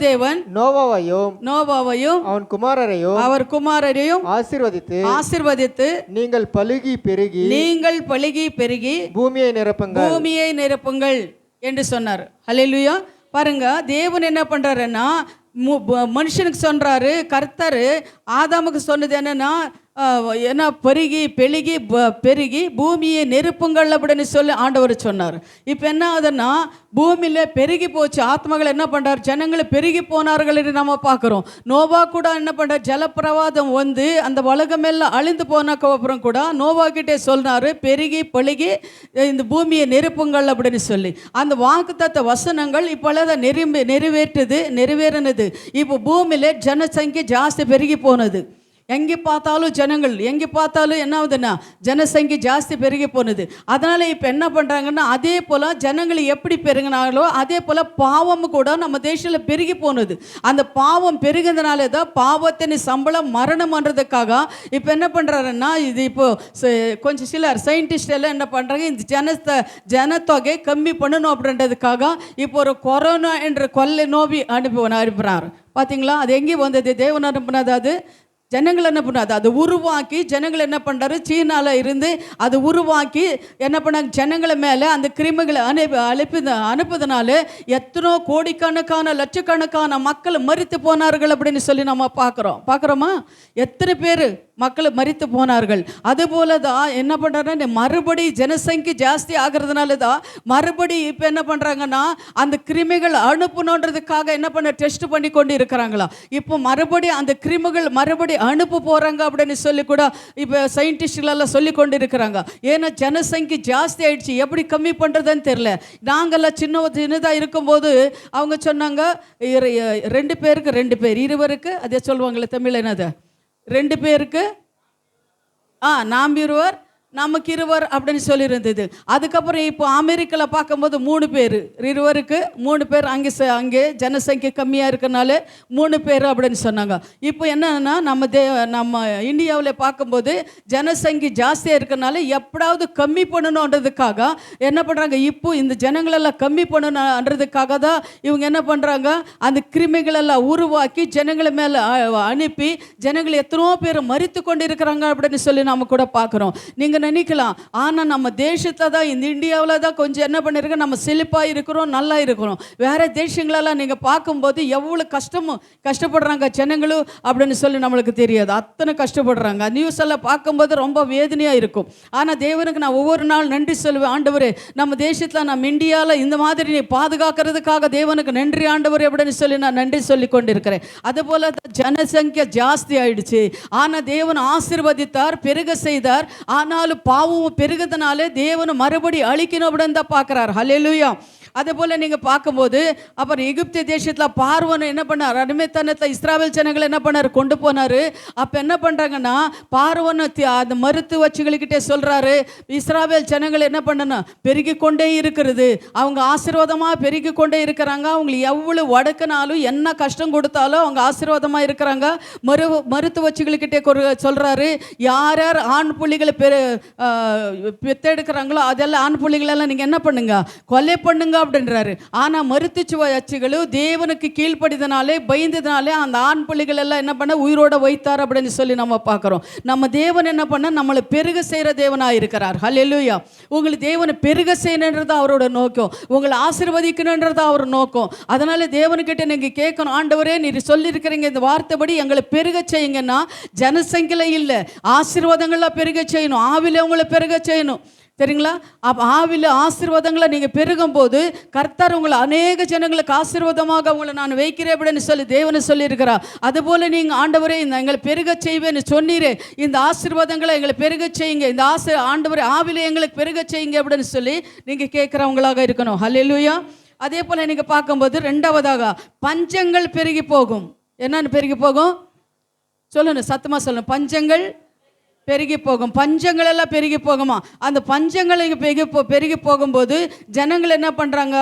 தேவன் நோவாவையும் அவன் குமாரரையும் ஆசீர்வதித்து நீங்கள் பலுகி பெருகி பூமியை நிரப்புங்கள் என்று சொன்னார். ஹல்லேலூயா. பாருங்க, தேவன் என்ன பண்றாருன்னா மனுஷனுக்கு சொல்றாரு, கர்த்தர் ஆதாமுக்கு சொன்னது என்னன்னா, ஏன்னா பெருகி பூமியை நெருப்புங்கள் அப்படின்னு சொல்லி ஆண்டவர் சொன்னார். இப்போ என்ன ஆகுதுன்னா, பூமியில் பெருகி போச்சு, ஆத்மாக்கள் என்ன பண்ணுறாரு, ஜனங்களை பெருகி போனார்கள் என்று நம்ம பார்க்குறோம். நோவா கூட என்ன பண்ணுறார், ஜலப்பிரவாதம் வந்து அந்த உலகமெல்லாம் அழிந்து போனக்கு அப்புறம் கூட நோவா கிட்டே சொன்னார், பெருகி இந்த பூமியை நெருப்புங்கள் அப்படின்னு சொல்லி. அந்த வாக்குத்தத்த வசனங்கள் இப்போல்லாம் நிறைவேறினது. இப்போ பூமியில் ஜனசங்கியை ஜாஸ்தி பெருகி போனது. எங்கே பார்த்தாலும் என்ன ஆகுதுன்னா ஜனசங்கி ஜாஸ்தி பெருகி போனது. அதனால் இப்போ என்ன பண்ணுறாங்கன்னா, அதே போல் ஜனங்கள் எப்படி பெருகினாங்களோ அதே போல் பாவம் கூட நம்ம தேசத்தில் பெருகி போனது. அந்த பாவம் பெருகிறதுனால தான் பாவத்தின் சம்பளம் மரணம்ன்றதுக்காக இப்போ என்ன பண்ணுறாருன்னா, இது இப்போது கொஞ்சம் சிலர் சயின்டிஸ்ட் எல்லாம் என்ன பண்ணுறாங்க, இந்த ஜனத்தொகை கம்மி பண்ணணும் அப்படின்றதுக்காக இப்போ ஒரு கொரோனா என்ற கொள்ளை நோவி அனுப்புகிறார். பார்த்தீங்களா, அது எங்கே வந்தது, தேவன் அனுப்புனது. அது ஜனங்கள் என்ன பண்ணாது, அதை உருவாக்கி ஜனங்கள் என்ன பண்ணுறாரு, சீனாவில் இருந்து அது உருவாக்கி என்ன பண்ணாங்க, ஜனங்களை மேலே அந்த கிருமிகளை அனுப்புறதுனால எத்தனோ கோடிக்கணக்கான லட்சக்கணக்கான மக்கள் மரித்து போனார்கள் அப்படின்னு சொல்லி நம்ம பார்க்குறோமா? எத்தனை பேர் மக்கள் மரித்து போனார்கள். அதுபோல தான் என்ன பண்ணுறாங்கன்னா, மறுபடி ஜனசங்கி ஜாஸ்தி ஆகிறதுனால தான் மறுபடி இப்போ என்ன பண்ணுறாங்கன்னா, அந்த கிருமிகள் அனுப்பணுன்றதுக்காக என்ன பண்ண டெஸ்ட் பண்ணி கொண்டு இருக்கிறாங்களா. இப்போ மறுபடி அந்த கிருமிகள் மறுபடி அனுப்ப போகிறாங்க அப்படின்னு சொல்லி கூட இப்போ சயின்டிஸ்டுகளெல்லாம் சொல்லி கொண்டு இருக்கிறாங்க. ஏன்னா ஜனசங்கி ஜாஸ்தி ஆயிடுச்சு, எப்படி கம்மி பண்ணுறதுன்னு தெரியல. நாங்கள்லாம் சின்னதாக இருக்கும்போது அவங்க சொன்னாங்க, 2 பேருக்கு 2 பேர், இருவருக்கு அதே சொல்லுவாங்களே தமிழ் என்னது, 2 பேருக்கு நாம் இருவர் நமக்கு இருவர் அப்படின்னு சொல்லியிருந்தது. அதுக்கப்புறம் இப்போ அமெரிக்காவில் பார்க்கும்போது 3 பேர், இருவருக்கு 3 பேர். அங்கே ஜனசங்கை கம்மியாக இருக்கனால 3 பேர் அப்படின்னு சொன்னாங்க. இப்போ என்னன்னா நம்ம இந்தியாவில் பார்க்கும்போது ஜனசங்கி ஜாஸ்தியாக இருக்கனால எப்படாவது கம்மி பண்ணணுன்றதுக்காக என்ன பண்ணுறாங்க, இப்போ இந்த ஜனங்களெல்லாம் கம்மி பண்ணணுன்றதுக்காக தான் இவங்க என்ன பண்ணுறாங்க, அந்த கிருமிகளெல்லாம் உருவாக்கி ஜனங்களை மேலே அனுப்பி ஜனங்கள் எத்தனோ பேர் மரித்து கொண்டு இருக்கிறாங்க அப்படின்னு சொல்லி நம்ம கூட பார்க்குறோம். நீங்கள் நினைக்கலாம், ஆனால் நம்ம தேசத்தில் தான், இந்த இந்தியாவில் தான் கொஞ்சம் என்ன பண்ணியிருக்கோம், நம்ம செழிப்பாக இருக்கிறோம், நல்லா இருக்கிறோம். வேறு தேசங்களெல்லாம் நீங்கள் பார்க்கும்போது எவ்வளோ கஷ்டப்படுறாங்க ஜனங்களும் அப்படின்னு சொல்லி நம்மளுக்கு தெரியாது. அத்தனை கஷ்டப்படுறாங்க. நியூஸ் எல்லாம் பார்க்கும்போது ரொம்ப வேதனையாக இருக்கும். ஆனால் தேவனுக்கு நான் ஒவ்வொரு நாள் நன்றி சொல்லுவேன். ஆண்டவரே, நம்ம தேசத்தில் நம்ம இந்தியாவில் இந்த மாதிரி நீ பாதுகாக்கிறதுக்காக தேவனுக்கு நன்றி ஆண்டவரே அப்படின்னு சொல்லி நான் நன்றி சொல்லி கொண்டிருக்கிறேன். அதுபோல் ஜனசங்கியா ஜாஸ்தி ஆயிடுச்சு. ஆனால் தேவன் ஆசீர்வதித்தார், பெருக செய்தார். ஆனாலும் பாவம் பெருகிறதுனால தேவனை மறுபடி அழிக்கணும் அப்படின்னு தான் பார்க்குறாரு. ஹல்லேலூயா. அதே போல் நீங்கள் பார்க்கும்போது அப்புறம் எகிப்திய தேசத்தில் பார்வோன் என்ன பண்ணார், அடிமைத்தனத்தில் இஸ்ராவேல் ஜனங்களை என்ன பண்ணார், கொண்டு போனார். அப்போ என்ன பண்ணுறாங்கன்னா பார்வோன் அந்த மருத்துவ வச்சுகளுக்கிட்டே சொல்கிறாரு, இஸ்ராவேல் ஜனங்கள் என்ன பண்ணணும், பெருகி கொண்டே இருக்கிறது, அவங்க ஆசீர்வாதமாக பெருகி கொண்டே இருக்கிறாங்க, அவங்களுக்கு எவ்வளோ வடக்குனாலும் என்ன கஷ்டம் கொடுத்தாலும் அவங்க ஆசீர்வாதமாக இருக்கிறாங்க. மருத்துவ வச்சுகளுக்கிட்டே சொல்கிறாரு, யார் யார் ஆண் புள்ளிகளை பெத்தெடுக்கிறாங்களோ அதெல்லாம் ஆண் புள்ளிகளெல்லாம் நீங்கள் என்ன பண்ணுங்க, கொலை பண்ணுங்க அப்படின்றாரு. ஆனால் மருத்துவ அச்சுகளும் தேவனுக்கு கீழ்ப்படிதனாலே பயந்ததுனாலே அந்த ஆண் புள்ளிகள் எல்லாம் என்ன பண்ண உயிரோட வைத்தார் அப்படின்னு சொல்லி நம்ம பார்க்குறோம். நம்ம தேவன் என்ன பண்ண நம்மளை பெருக செய்கிற தேவனாக இருக்கிறார். ஹல்லேலூயா. உங்களுக்கு தேவனை பெருக செய்யணுன்றது அவரோட நோக்கம், உங்களை ஆசீர்வதிக்கணுன்றது அவர் நோக்கம். அதனால தேவனுக்கிட்ட நீங்கள் கேட்கணும், ஆண்டவரே நீர் சொல்லியிருக்கிறீங்க இந்த வார்த்தைப்படி எங்களை பெருக செய்யுங்கன்னா ஜனசங்கில இல்லை ஆசீர்வாதங்களாக பெருக செய்யணும், ஆவில உங்களை பெருக செய்யணும். சரிங்களா? அப்போ ஆவில ஆசீர்வாதங்களை நீங்கள் பெருகும் போது கர்த்தர் உங்களை அநேக ஜனங்களுக்கு ஆசீர்வாதமாக உங்களை நான் வைக்கிறேன் அப்படின்னு சொல்லி தேவனை சொல்லியிருக்கிறார். அதுபோல் நீங்கள் ஆண்டவரே எங்களை பெருக செய்வேன்னு சொன்னீரே, இந்த ஆசீர்வாதங்களை எங்களை பெருக செய்யுங்க, இந்த ஆண்டவரே ஆவில எங்களுக்கு பெருக செய்யுங்க அப்படின்னு சொல்லி நீங்கள் கேட்குறவங்களாக இருக்கணும். ஹல்லேலூயா. அதே போல் நீங்கள் பார்க்கும்போது ரெண்டாவதாக பஞ்சங்கள் பெருகி போகும். என்னன்னு பெருகி போகும் சொல்லணும், சத்தமாக சொல்லணும். பஞ்சங்கள் பெருகி போகும். பஞ்சங்கள் எல்லாம் பெருகி போகுமா? அந்த பஞ்சங்களை பெருகி போகும்போது ஜனங்கள் என்ன பண்ணுறாங்க,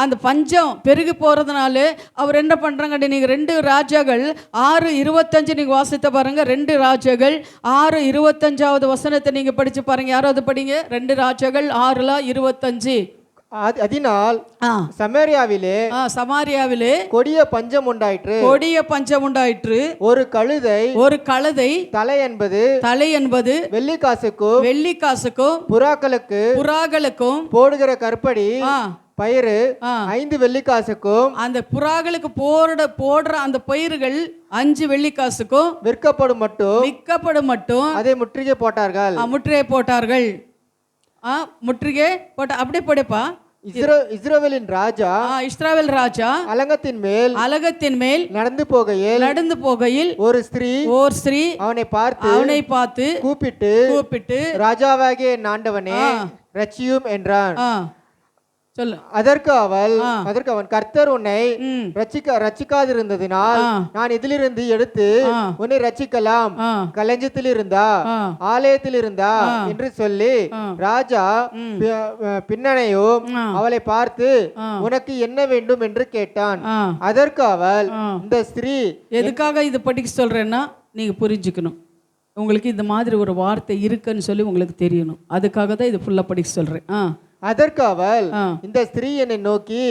அந்த பஞ்சம் பெருகி போகிறதுனால அவர் என்ன பண்ணுறாங்க, நீங்கள் 2 ராஜாக்கள் 6:25 நீங்கள் வாசித்த பாருங்கள். 2 ராஜாக்கள் 6:25 வசனத்தை நீங்கள் படித்து பாருங்கள். யாராவது படிங்க. 2 ராஜாக்கள் 6:25. அதனால் சமாரியாவிலே கொடிய பஞ்சம் உண்டாயிற்று. ஒரு கழுதை தலை என்பது வெள்ளிக்காசுக்கும் புறாக்களுக்கும் போடுகிற கற்படி பயிறு 5 வெள்ளிக்காசுக்கும், அந்த புறாக்களுக்கு போடுற அந்த பயிர்கள் 5 வெள்ளிக்காசுக்கும் விற்கப்படும் மட்டும் அதை முற்றுகை போட்டார்கள். முற்றுகை போட்ட அப்படியே போடப்பா. இஸ்ரவேல் ராஜா அலங்கத்தின் மேல் நடந்து போகையில் ஒரு ஸ்திரீ அவனை பார்த்து கூப்பிட்டு ராஜாவாகிய ஆண்டவனே ரட்சியும் என்றான். சொல்லு. அதற்கு அவன் கர்த்தர் உன்னை ரட்சிக்காதிருந்ததினால் நான் இதிலிருந்து எடுத்து உன்னை ரட்சிக்கலாம், களஞ்சியத்தில் இருந்தா ஆலயத்தில் இருந்தா என்று சொல்லி ராஜா பின்னணையும் அவளை பார்த்து உனக்கு என்ன வேண்டும் என்று கேட்டான். அதற்கு அவள், இந்த ஸ்திரீ எதுக்காக இது படிக்க சொல்றேன்னா நீங்க புரிஞ்சுக்கணும், உங்களுக்கு இந்த மாதிரி ஒரு வார்த்தை இருக்குன்னு சொல்லி உங்களுக்கு தெரியணும், அதுக்காக தான் இது ஃபுல்லா படிக்க சொல்றேன். அதற்கு அவள், இந்த ஸ்திரீ என்னை நோக்கி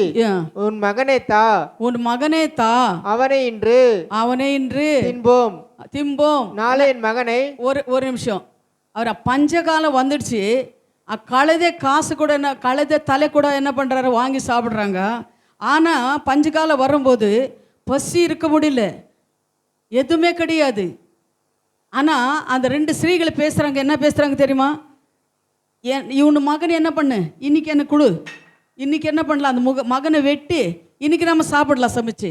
உன் மகனை தா அவனை இன்று திம்போம் நாளை என் மகனை. ஒரு நிமிஷம். அவர் பஞ்சகாலம் வந்துடுச்சு, கழுதை தலை கூட என்ன பண்றாரு, வாங்கி சாப்பிட்றாங்க. ஆனா பஞ்சகாலம் வரும்போது பசி இருக்க முடியல, எதுவுமே கிடையாது. ஆனா அந்த 2 ஸ்திரீகள் பேசுறாங்க. என்ன பேசுறாங்க தெரியுமா? இவனு மகன் என்ன பண்ணு, இன்னைக்கு என்ன கொடு, இன்னைக்கு என்ன பண்ணலாம், அந்த மகனை வெட்டி இன்னைக்கு நம்ம சாப்பிடலாம் சமைச்சு,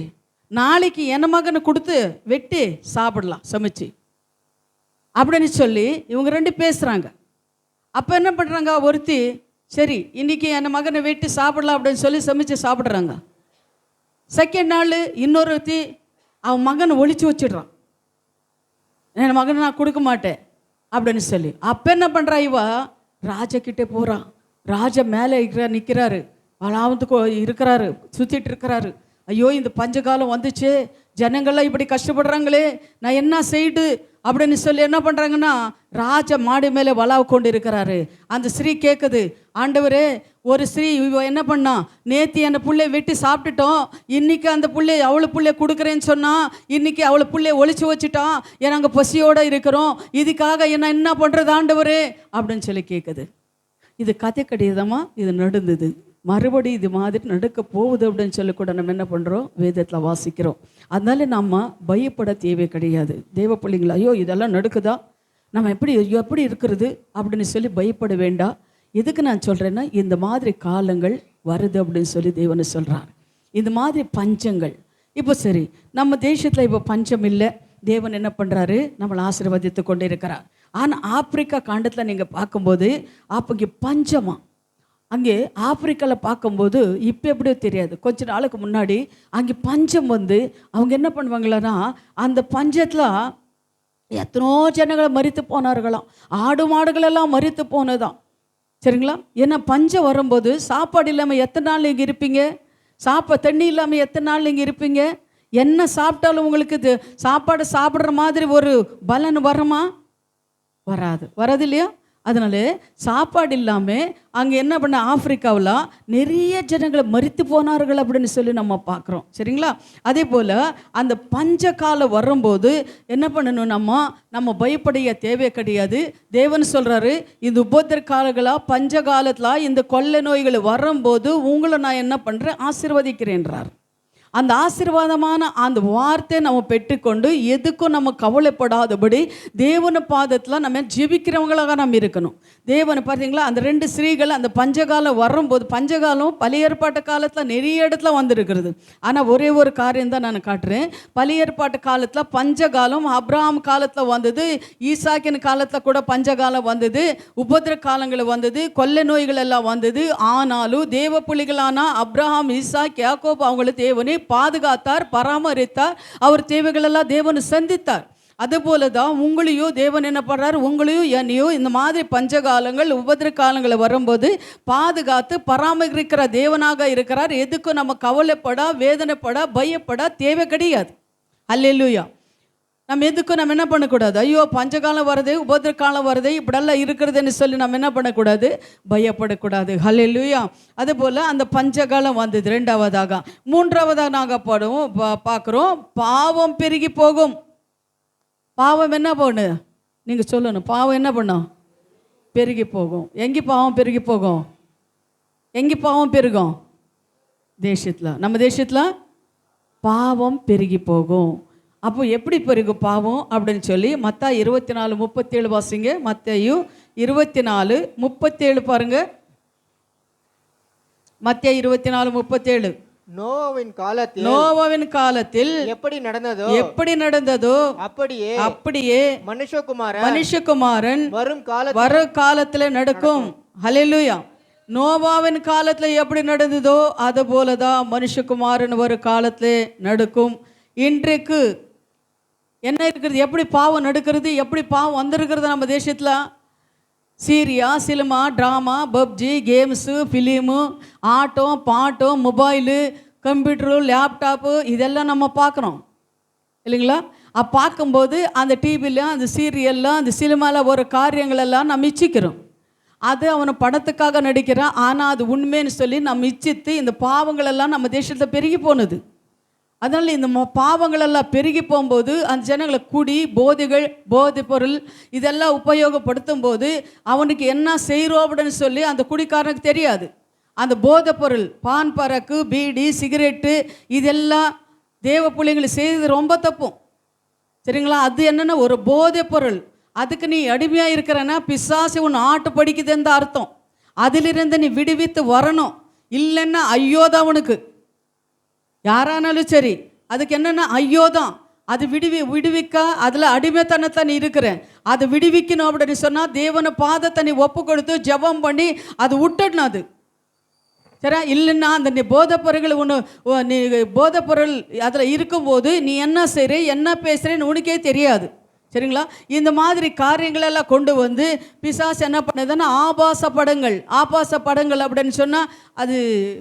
நாளைக்கு என்ன மகனை கொடுத்து வெட்டி சாப்பிடலாம் சமைச்சு அப்படின்னு சொல்லி இவங்க 2 பேசுகிறாங்க. அப்போ என்ன பண்ணுறாங்க, ஒருத்தி சரி இன்னைக்கு என் மகனை வெட்டி சாப்பிடலாம் அப்படின்னு சொல்லி சமைச்சு சாப்பிட்றாங்க. செகண்ட் நாள் இன்னொருத்தி அவன் மகனை ஒழிச்சு வச்சிடுறான், என் மகனை நான் கொடுக்க மாட்டேன் அப்படின்னு சொல்லி. அப்போ என்ன பண்ணுறா, இவ ராஜா கிட்டே போகிறான். ராஜா மேலே நிற்கிறாரு, வளாந்து இருக்கிறாரு, சுற்றிட்டு இருக்கிறாரு. ஐயோ இந்த பஞ்சகாலம் வந்துச்சு, ஜனங்கள்லாம் இப்படி கஷ்டப்படுறாங்களே, நான் என்ன செய்து அப்படின்னு சொல்லி என்ன பண்ணுறாங்கன்னா ராஜா மாடி மேலே வளாவு கொண்டு இருக்கிறாரு. அந்த ஸ்திரீ கேட்குது, ஆண்டவரே ஒரு ஸ்திரீ என்ன பண்ணா, நேற்று அந்த புள்ளைய வெட்டி சாப்பிட்டுட்டோம், இன்னைக்கு அந்த அவளை புள்ளைய கொடுக்குறேன்னு சொன்னா, இன்னைக்கு அவளை புள்ளைய ஒழிச்சு வச்சுட்டான், நாங்கள் பசியோடு இருக்கிறோம், இதுக்காக என்ன பண்ணுறது ஆண்டவரே அப்படின்னு சொல்லி கேட்குது. இது கதை கிடையாதமா, இது நடந்தது, மறுபடி இது மாதிரி நடக்க போகுது அப்படின்னு சொல்லி கூட நம்ம என்ன பண்ணுறோம், வேதத்தில் வாசிக்கிறோம். அதனால நம்ம பயப்பட தேவை கிடையாது. தேவ பிள்ளைங்களா, ஐயோ இதெல்லாம் நடக்குதா, நம்ம எப்படி இருக்கிறது அப்படின்னு சொல்லி பயப்பட வேண்டாம். எதுக்கு நான் சொல்கிறேன்னா, இந்த மாதிரி காலங்கள் வருது அப்படின்னு சொல்லி தேவனை சொல்கிறார். இந்த மாதிரி பஞ்சங்கள் இப்போ சரி, நம்ம தேசத்தில் இப்போ பஞ்சம் இல்லை, தேவன் என்ன பண்ணுறாரு, நம்மளை ஆசீர்வதித்து கொண்டு இருக்கிறார். ஆனால் ஆப்பிரிக்கா காண்டத்தில் நீங்கள் பார்க்கும்போது அப்போ இங்கே பஞ்சமா, அங்கே ஆப்பிரிக்காவில் பார்க்கும்போது இப்போ எப்படியோ தெரியாது, கொஞ்ச நாளுக்கு முன்னாடி அங்கே பஞ்சம் வந்து அவங்க என்ன பண்ணுவாங்களன்னா, அந்த பஞ்சத்தில் எத்தனோ ஜனங்களை மரித்து போனார்களாம், ஆடு மாடுகளெல்லாம் மரித்து போனதான். சரிங்களா? ஏன்னா பஞ்சம் வரும்போது சாப்பாடு இல்லாமல் எத்தனை நாள் நீங்கள் இருப்பீங்க? தண்ணி இல்லாமல் எத்தனை நாள் நீங்கள் இருப்பீங்க? என்ன சாப்பிட்டாலும் உங்களுக்கு இது சாப்பாடு சாப்பிட்ற மாதிரி ஒரு பலன் வருமா? வராது இல்லையா? அதனால சாப்பாடு இல்லாமல் அங்கே என்ன பண்ண, ஆப்பிரிக்காவில் நிறைய ஜனங்களை மரித்து போனார்கள் அப்படின்னு சொல்லி நம்ம பார்க்குறோம். சரிங்களா? அதே போல் அந்த பஞ்ச காலம் வரும்போது என்ன பண்ணணும், நம்ம பயப்படைய தேவை கிடையாது. தேவன் சொல்கிறாரு, இந்த உபத்திர காலங்களாக பஞ்ச காலத்தில் இந்த கொள்ளை நோய்கள் வரும்போது உங்களை நான் என்ன பண்ணுறேன், ஆசீர்வதிக்கிறேன்றார். அந்த ஆசீர்வாதமான அந்த வார்த்தை நம்ம பெற்றுக்கொண்டு எதுக்கும் நம்ம கவலைப்படாதபடி தேவன பாதத்தில் நம்ம ஜெபிக்கிறவங்களாக நம்ம இருக்கணும். தேவனை பார்த்தீங்களா, அந்த 2 ஸ்திரீகள் அந்த பஞ்சகாலம் வரும்போது, பஞ்சகாலம் பழைய ஏற்பாட்டு காலத்தில் நிறைய இடத்துல வந்திருக்கிறது. ஆனால் ஒரே ஒரு காரியம் தான் நான் காட்டுறேன். பழைய ஏற்பாட்டு காலத்தில் பஞ்சகாலம் ஆபிரகாம் காலத்தில் வந்தது, ஈசாக்கின் காலத்தில் கூட பஞ்சகாலம் வந்தது, உபத்திர காலங்கள் வந்தது, கொள்ளை நோய்கள் எல்லாம் வந்தது. ஆனாலும் தேவ புலிகளான ஆபிரகாம், ஈசாக், யாக்கோபு அவங்களை தேவனே பாதுகாத்தார், பராமரித்தார். அவர் தேவைகளெல்லாம் தேவன் சந்தித்தார். அதுபோல தான் உங்களையும் தேவன் என்ன பண்ணுறாரு, உங்களையும் என்னையும் இந்த மாதிரி பஞ்சகாலங்கள் உபத்திர காலங்களை வரும்போது பாதுகாத்து பராமரிக்கிற தேவனாக இருக்கிறார். எதுக்கும் நம்ம கவலைப்பட, வேதனைப்பட, பயப்பட தேவை கிடையாது. அல்லேலூயா. நம்ம எதுக்கும் நம்ம என்ன பண்ணக்கூடாது, ஐயோ பஞ்சகாலம் வருது, உபத்திர காலம் வருது, இப்படியெல்லாம் இருக்கிறதுன்னு சொல்லி நம்ம என்ன பண்ணக்கூடாது, பயப்படக்கூடாது. ஹல்லேலூயா. அதுபோல் அந்த பஞ்சகாலம் வந்தது. 2வதாக 3வதாக நாங்கள் பார்க்குறோம், பாவம் பெருகி போகும். பாவம் என்ன பண்ணும், நீங்கள் சொல்லணும், பாவம் என்ன பண்ணும், பெருகி போகும். எங்கே பாவம் பெருகி போகும், எங்கே பாவம் பெருகும், தேசத்தில், நம்ம தேசத்தில் பாவம் பெருகி போகும். அப்போ எப்படி பெருகும் பாவம் அப்படின்னு சொல்லி மத்தாய் 24:37 வாசிங்க. மத்தேயு 24:37 பாருங்க. மத்தேயு 24:37. நோவாவின் காலத்தில் எப்படி நடந்ததோ அப்படியே மனுஷகுமாரன் வரும் காலத்துல நடக்கும். ஹல்லேலூயா. நோவாவின் காலத்துல எப்படி நடந்ததோ அது போலதான் மனுஷகுமாரன் வரும் காலத்துல நடக்கும். இன்றைக்கு என்ன இருக்கிறது, எப்படி பாவம் நடக்கிறது, எப்படி பாவம் வந்திருக்கிறது நம்ம தேசத்தில். சீரியா, cinema, drama, PUBG, games, film, ஆட்டம், பாட்டம், மொபைலு, கம்ப்யூட்டரு, லேப்டாப்பு இதெல்லாம் நம்ம பார்க்குறோம் இல்லைங்களா? பார்க்கும்போது அந்த டிவியில், அந்த சீரியலில், அந்த சினிமாவில் ஒரு காரியங்களெல்லாம் நம்ம இச்சிக்கிறோம். அது அவனை படத்துக்காக நடிக்கிறான். ஆனால் அது உண்மைன்னு சொல்லி நம்ம இச்சித்து இந்த பாவங்களெல்லாம் நம்ம தேசத்தில் பெருகி போனது. அதனால் இந்த பாவங்களெல்லாம் பெருகி போகும்போது அந்த ஜனங்களை குடி, போதைகள், போதைப் பொருள் இதெல்லாம் உபயோகப்படுத்தும் போது அவனுக்கு என்ன செய்கிறோம் அப்படின்னு சொல்லி அந்த குடிக்காரனுக்கு தெரியாது. அந்த போதைப் பொருள், பான் பறக்கு, பீடி, சிகரெட்டு இதெல்லாம் தேவ பிள்ளைங்களை செய்தது ரொம்ப தப்பும். சரிங்களா? அது என்னென்னா ஒரு போதைப் பொருள். அதுக்கு நீ அடிமையாக இருக்கிறன்னா பிசாசு உன் ஆட்டு படிக்குதுன்னு தான் அர்த்தம். அதிலிருந்து நீ விடுவித்து வரணும். இல்லைன்னா ஐயோதான் உனக்கு, யாரானாலும் சரி. அதுக்கு என்னென்னா ஐயோதான். அது விடுவிக்க அதில் அடிமைத்தனத்தை நீ இருக்கிறேன். அதை விடுவிக்கணும் அப்படின்னு சொன்னால் தேவனை பாதத்தை நீ ஒப்பு கொடுத்து ஜெபம் பண்ணி அது விட்டுடணும். அது சரி இல்லைன்னா அந்த நீ போதைப்பொருள் நீ போதைப்பொருள் அதில் இருக்கும்போது நீ என்ன செய்கிற, என்ன பேசுகிறேன்னு உனக்கே தெரியாது. சரிங்களா? இந்த மாதிரி காரியங்களெல்லாம் கொண்டு வந்து பிசாசு என்ன பண்ணுதுன்னா ஆபாச படங்கள் அப்படின்னு சொன்னால் அது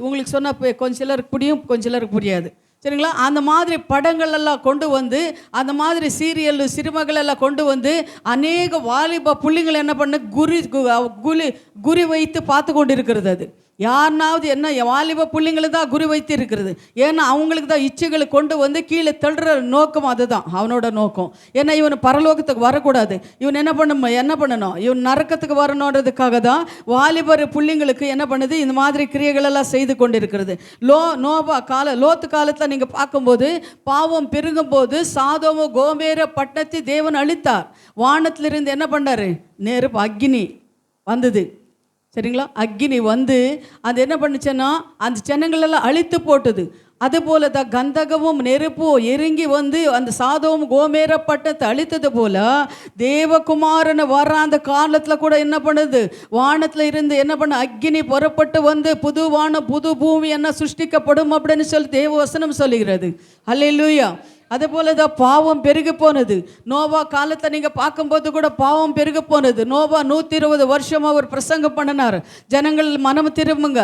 உங்களுக்கு சொன்னால் கொஞ்சம் சிலருக்கு புரியும், கொஞ்சம் சிலருக்கு புரியாது. சரிங்களா? அந்த மாதிரி படங்கள் எல்லாம் கொண்டு வந்து, அந்த மாதிரி சீரியல் சினிமாக்கள் எல்லாம் கொண்டு வந்து அநேக வாலிப புள்ளிகள் என்ன பண்ண குறி வைத்து பார்த்து கொண்டு இருக்கிறது. அது யாருனாவது என்ன வாலிப புள்ளிங்களை தான் குறி வைத்து இருக்கிறது. ஏன்னா அவங்களுக்கு தான் இச்சைகளை கொண்டு வந்து கீழே தள்ளுற நோக்கம் அதுதான் அவனோட நோக்கம். ஏன்னா இவன் பரலோகத்துக்கு வரக்கூடாது, இவன் என்ன பண்ணணும், இவன் நரக்கத்துக்கு வரணுன்றதுக்காக தான் வாலிபர் புள்ளிங்களுக்கு என்ன பண்ணுது, இந்த மாதிரி கிரியைகள் எல்லாம் செய்து கொண்டு இருக்கிறது. லோத்து காலத்தில் நீங்கள் பார்க்கும்போது பாவம் பெருகும் போது சாதோம கோமேர பட்டணத்தை தேவன் அழித்தார். வானத்திலிருந்து என்ன பண்ணாரு, நெருப்பு அக்கினி வந்தது. சரிங்களா? அக்கினி வந்து அது என்ன பண்ணுச்சுன்னா அந்த ஜனங்களெல்லாம் அழித்து போட்டது. அதுபோல தான் கந்தகமும் நெருப்பும் இறங்கி வந்து அந்த சாதோம் கோமேர பட்டத்தை அழித்தது போல தேவகுமாரன் வர்ற அந்த காலத்தில் கூட என்ன பண்ணுது, வானத்தில் இருந்து என்ன பண்ண அக்கினி புறப்பட்டு வந்து புது வானம் புது பூமி என்ன சிருஷ்டிக்கப்படும் அப்படின்னு சொல்லி தேவ வசனம் சொல்லுகிறது. அல்லேலூயா. அதுபோல தான் பாவம் பெருகி போனது. நோவா காலத்தை நீங்கள் பார்க்கும்போது கூட பாவம் பெருகி போனது. நோவா 120 வருஷம் அவர் பிரசங்கம் பண்ணினார், ஜனங்கள் மனம் திரும்புங்க,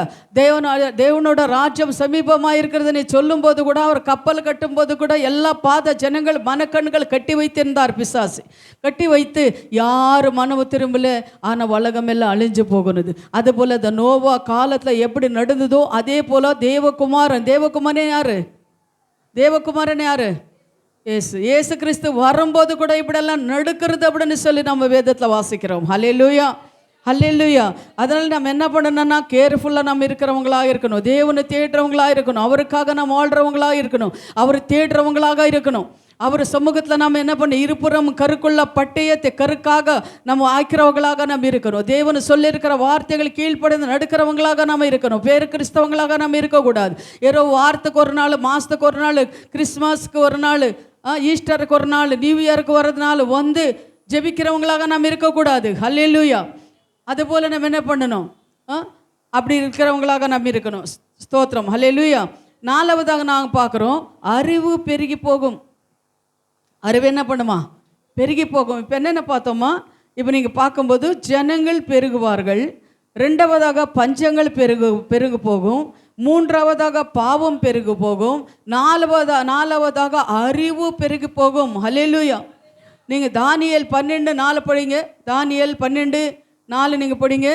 தேவனோட ராஜ்யம் சமீபமாக இருக்கிறது நீ சொல்லும்போது கூட, அவர் கப்பல் கட்டும்போது கூட எல்லா பாத ஜனங்கள் மனக்கண்கள் கட்டி வைத்திருந்தார். பிசாசு கட்டி வைத்து யாரும் மனம் திரும்பல, ஆனால் உலகம் எல்லாம் அழிஞ்சு போகணுது. அதுபோல் இந்த நோவா காலத்தில் எப்படி நடந்ததோ அதே போல் தேவகுமாரன் யாரு? தேவகுமாரன் யாரு? இயேசு கிறிஸ்து வரும்போது கூட இப்படியெல்லாம் நடக்கிறது அப்படின்னு சொல்லி நம்ம வேதத்தில் வாசிக்கிறோம். ஹல்லேலூயா, ஹல்லேலூயா. அதனால் நம்ம என்ன பண்ணணும்னா கேர்ஃபுல்லாக நம்ம இருக்கிறவங்களாக இருக்கணும், தேவனை தேடுறவங்களாக இருக்கணும், அவருக்காக நம்ம வாழ்கிறவங்களாக இருக்கணும், அவர் தேடுறவங்களாக இருக்கணும். அவர் சமூகத்தில் நம்ம என்ன பண்ண இருபுறம் கருக்குள்ள பட்டயத்தை கருக்காக நம்ம ஆக்கிறவங்களாக நம்ம இருக்கணும். தேவன் சொல்லியிருக்கிற வார்த்தைகள் கீழ்ப்படிந்து நடக்கிறவங்களாக நம்ம இருக்கணும். பேரு கிறிஸ்தவங்களாக நம்ம இருக்கக்கூடாது. ஏதோ வாரத்துக்கு ஒரு நாள், மாதத்துக்கு ஒரு நாள், கிறிஸ்மஸ்க்கு ஒரு நாள், ஈஸ்டருக்கு ஒரு நாள், நியூ இயருக்கு வரதுனால வந்து ஜெபிக்கிறவங்களாக நம்ம இருக்கக்கூடாது. ஹல்லேலூயா. அதுபோல் நம்ம என்ன பண்ணணும், அப்படி இருக்கிறவங்களாக நம்ம இருக்கணும். ஸ்தோத்திரம், ஹல்லேலூயா. 4வதாக நாங்கள் பார்க்குறோம், அறிவு பெருகி போகும். அறிவு என்ன பண்ணுமா? பெருகி போகும். இப்போ என்னென்ன பார்த்தோமா, இப்போ நீங்கள் பார்க்கும்போது ஜனங்கள் பெருகுவார்கள், 2வதாக பஞ்சங்கள் பெருகு போகும், 3வதாக பாவம் பெருகு போகும், 4வதாக அறிவு பெருகி போகும். ஹல்லேலூயா. நீங்கள் தானியேல் 12:4 படிங்க. தானியேல் 12:4 நீங்கள் படிங்க.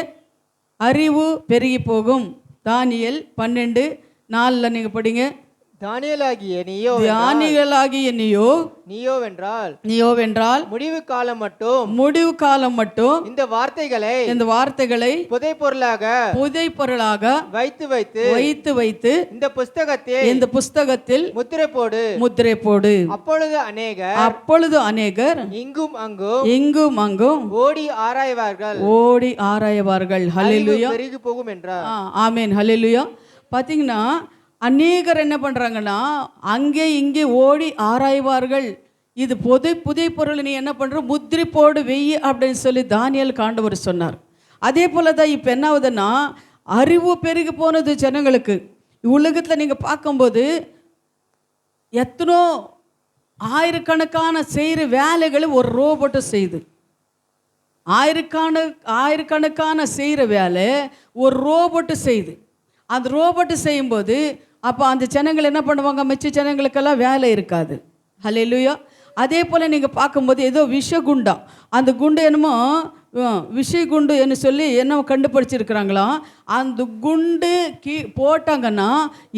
அறிவு பெருகி போகும். தானியேல் 12:4 நீங்கள் படிங்க. தானியேலாகிய நீயோவென்றால் முடிவு காலம் மட்டும் இந்த வார்த்தைகளை புதை பொருளாக வைத்து இந்த புஸ்தகத்தில் முத்திரை போடு. அப்பொழுது அநேகர் இங்கும் அங்கும் ஓடி ஆராய்வார்கள். ஹல்லேலூயா. பெருகி போகும் என்றார். ஆமென். ஹல்லேலூயா. பார்த்தீங்கன்னா அநேகர் என்ன பண்ணுறாங்கன்னா அங்கே இங்கே ஓடி ஆராய்வார்கள். இது புதை பொருள் நீ என்ன பண்ணுற, முத்திரை போடு வெய்ய அப்படின்னு சொல்லி தானியேல் ஆண்டவர் சொன்னார். அதே போல தான் இப்போ என்ன ஆகுதுன்னா அறிவு பெருகி போனது ஜனங்களுக்கு. உலகத்தில் நீங்கள் பார்க்கும்போது எத்தனோ ஆயிரக்கணக்கான செய்கிற வேலைகளை ஒரு ரோபோட்டு செய்யுது. ஆயிரக்கணக்கான செய்கிற வேலை ஒரு ரோபோட்டு செய்யுது. அந்த ரோபோட்டு செய்யும்போது அப்போ அந்த ஜனங்கள் என்ன பண்ணுவாங்க, மிச்ச ஜனங்களுக்கெல்லாம் வேலை இருக்காது. ஹல்லேலூயா. அதே போல் நீங்கள் பார்க்கும்போது ஏதோ விஷகுண்டா, அந்த குண்டு என்னமோ விஷகுண்டு என்ன சொல்லி என்ன கண்டுபிடிச்சிருக்கிறாங்களாம். அந்த குண்டு போட்டாங்கன்னா